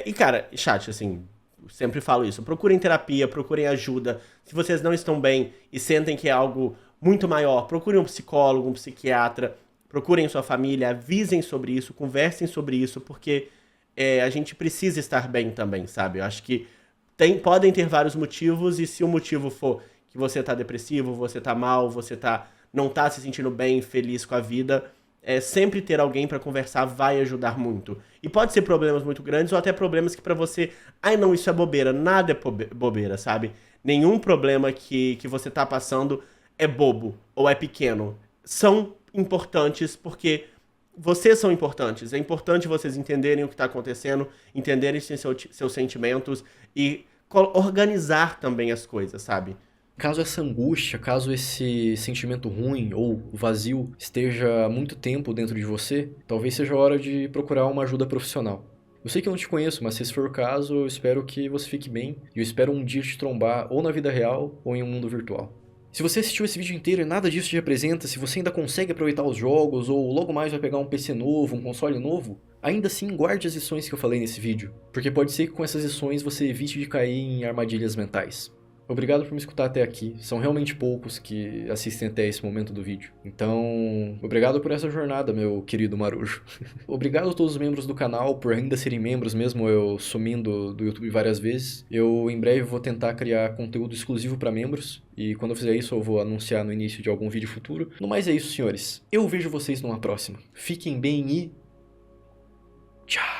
E cara, chat, assim, eu sempre falo isso, procurem terapia, procurem ajuda. Se vocês não estão bem e sentem que é algo muito maior, procurem um psicólogo, um psiquiatra, procurem sua família, avisem sobre isso, conversem sobre isso, porque a gente precisa estar bem também, sabe? Eu acho que podem ter vários motivos, e se o motivo for que você tá depressivo, você tá mal, não tá se sentindo bem, feliz com a vida, sempre ter alguém pra conversar vai ajudar muito. E pode ser problemas muito grandes ou até problemas que pra você, ai não, isso é bobeira, nada é bobeira, sabe? Nenhum problema que você tá passando é bobo ou é pequeno. São importantes porque vocês são importantes. É importante vocês entenderem o que tá acontecendo, entenderem seus sentimentos e organizar também as coisas, sabe? Caso essa angústia, caso esse sentimento ruim ou vazio esteja há muito tempo dentro de você, talvez seja a hora de procurar uma ajuda profissional. Eu sei que eu não te conheço, mas se esse for o caso, eu espero que você fique bem e eu espero um dia te trombar ou na vida real ou em um mundo virtual. Se você assistiu esse vídeo inteiro e nada disso te representa, se você ainda consegue aproveitar os jogos ou logo mais vai pegar um PC novo, um console novo, ainda assim guarde as lições que eu falei nesse vídeo, porque pode ser que com essas lições você evite de cair em armadilhas mentais. Obrigado por me escutar até aqui, são realmente poucos que assistem até esse momento do vídeo. Então, obrigado por essa jornada, meu querido Marujo. Obrigado a todos os membros do canal por ainda serem membros, mesmo eu sumindo do YouTube várias vezes. Eu em breve vou tentar criar conteúdo exclusivo para membros, e quando eu fizer isso eu vou anunciar no início de algum vídeo futuro. No mais é isso, senhores. Eu vejo vocês numa próxima. Fiquem bem e... tchau!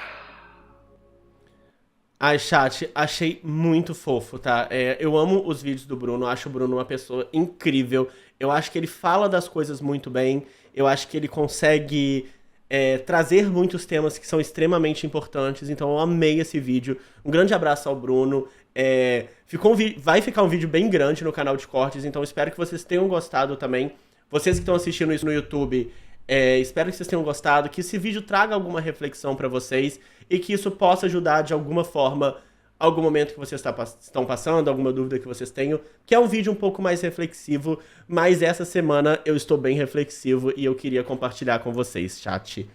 Ai, chat, achei muito fofo, tá? Eu amo os vídeos do Bruno, acho o Bruno uma pessoa incrível. Eu acho que ele fala das coisas muito bem, eu acho que ele consegue trazer muitos temas que são extremamente importantes, então eu amei esse vídeo. Um grande abraço ao Bruno. Vai ficar um vídeo bem grande no canal de cortes, então espero que vocês tenham gostado também. Vocês que estão assistindo isso no YouTube, espero que vocês tenham gostado, que esse vídeo traga alguma reflexão pra vocês e que isso possa ajudar de alguma forma algum momento que vocês estão passando, alguma dúvida que vocês tenham, que é um vídeo um pouco mais reflexivo, mas essa semana eu estou bem reflexivo e eu queria compartilhar com vocês, chat.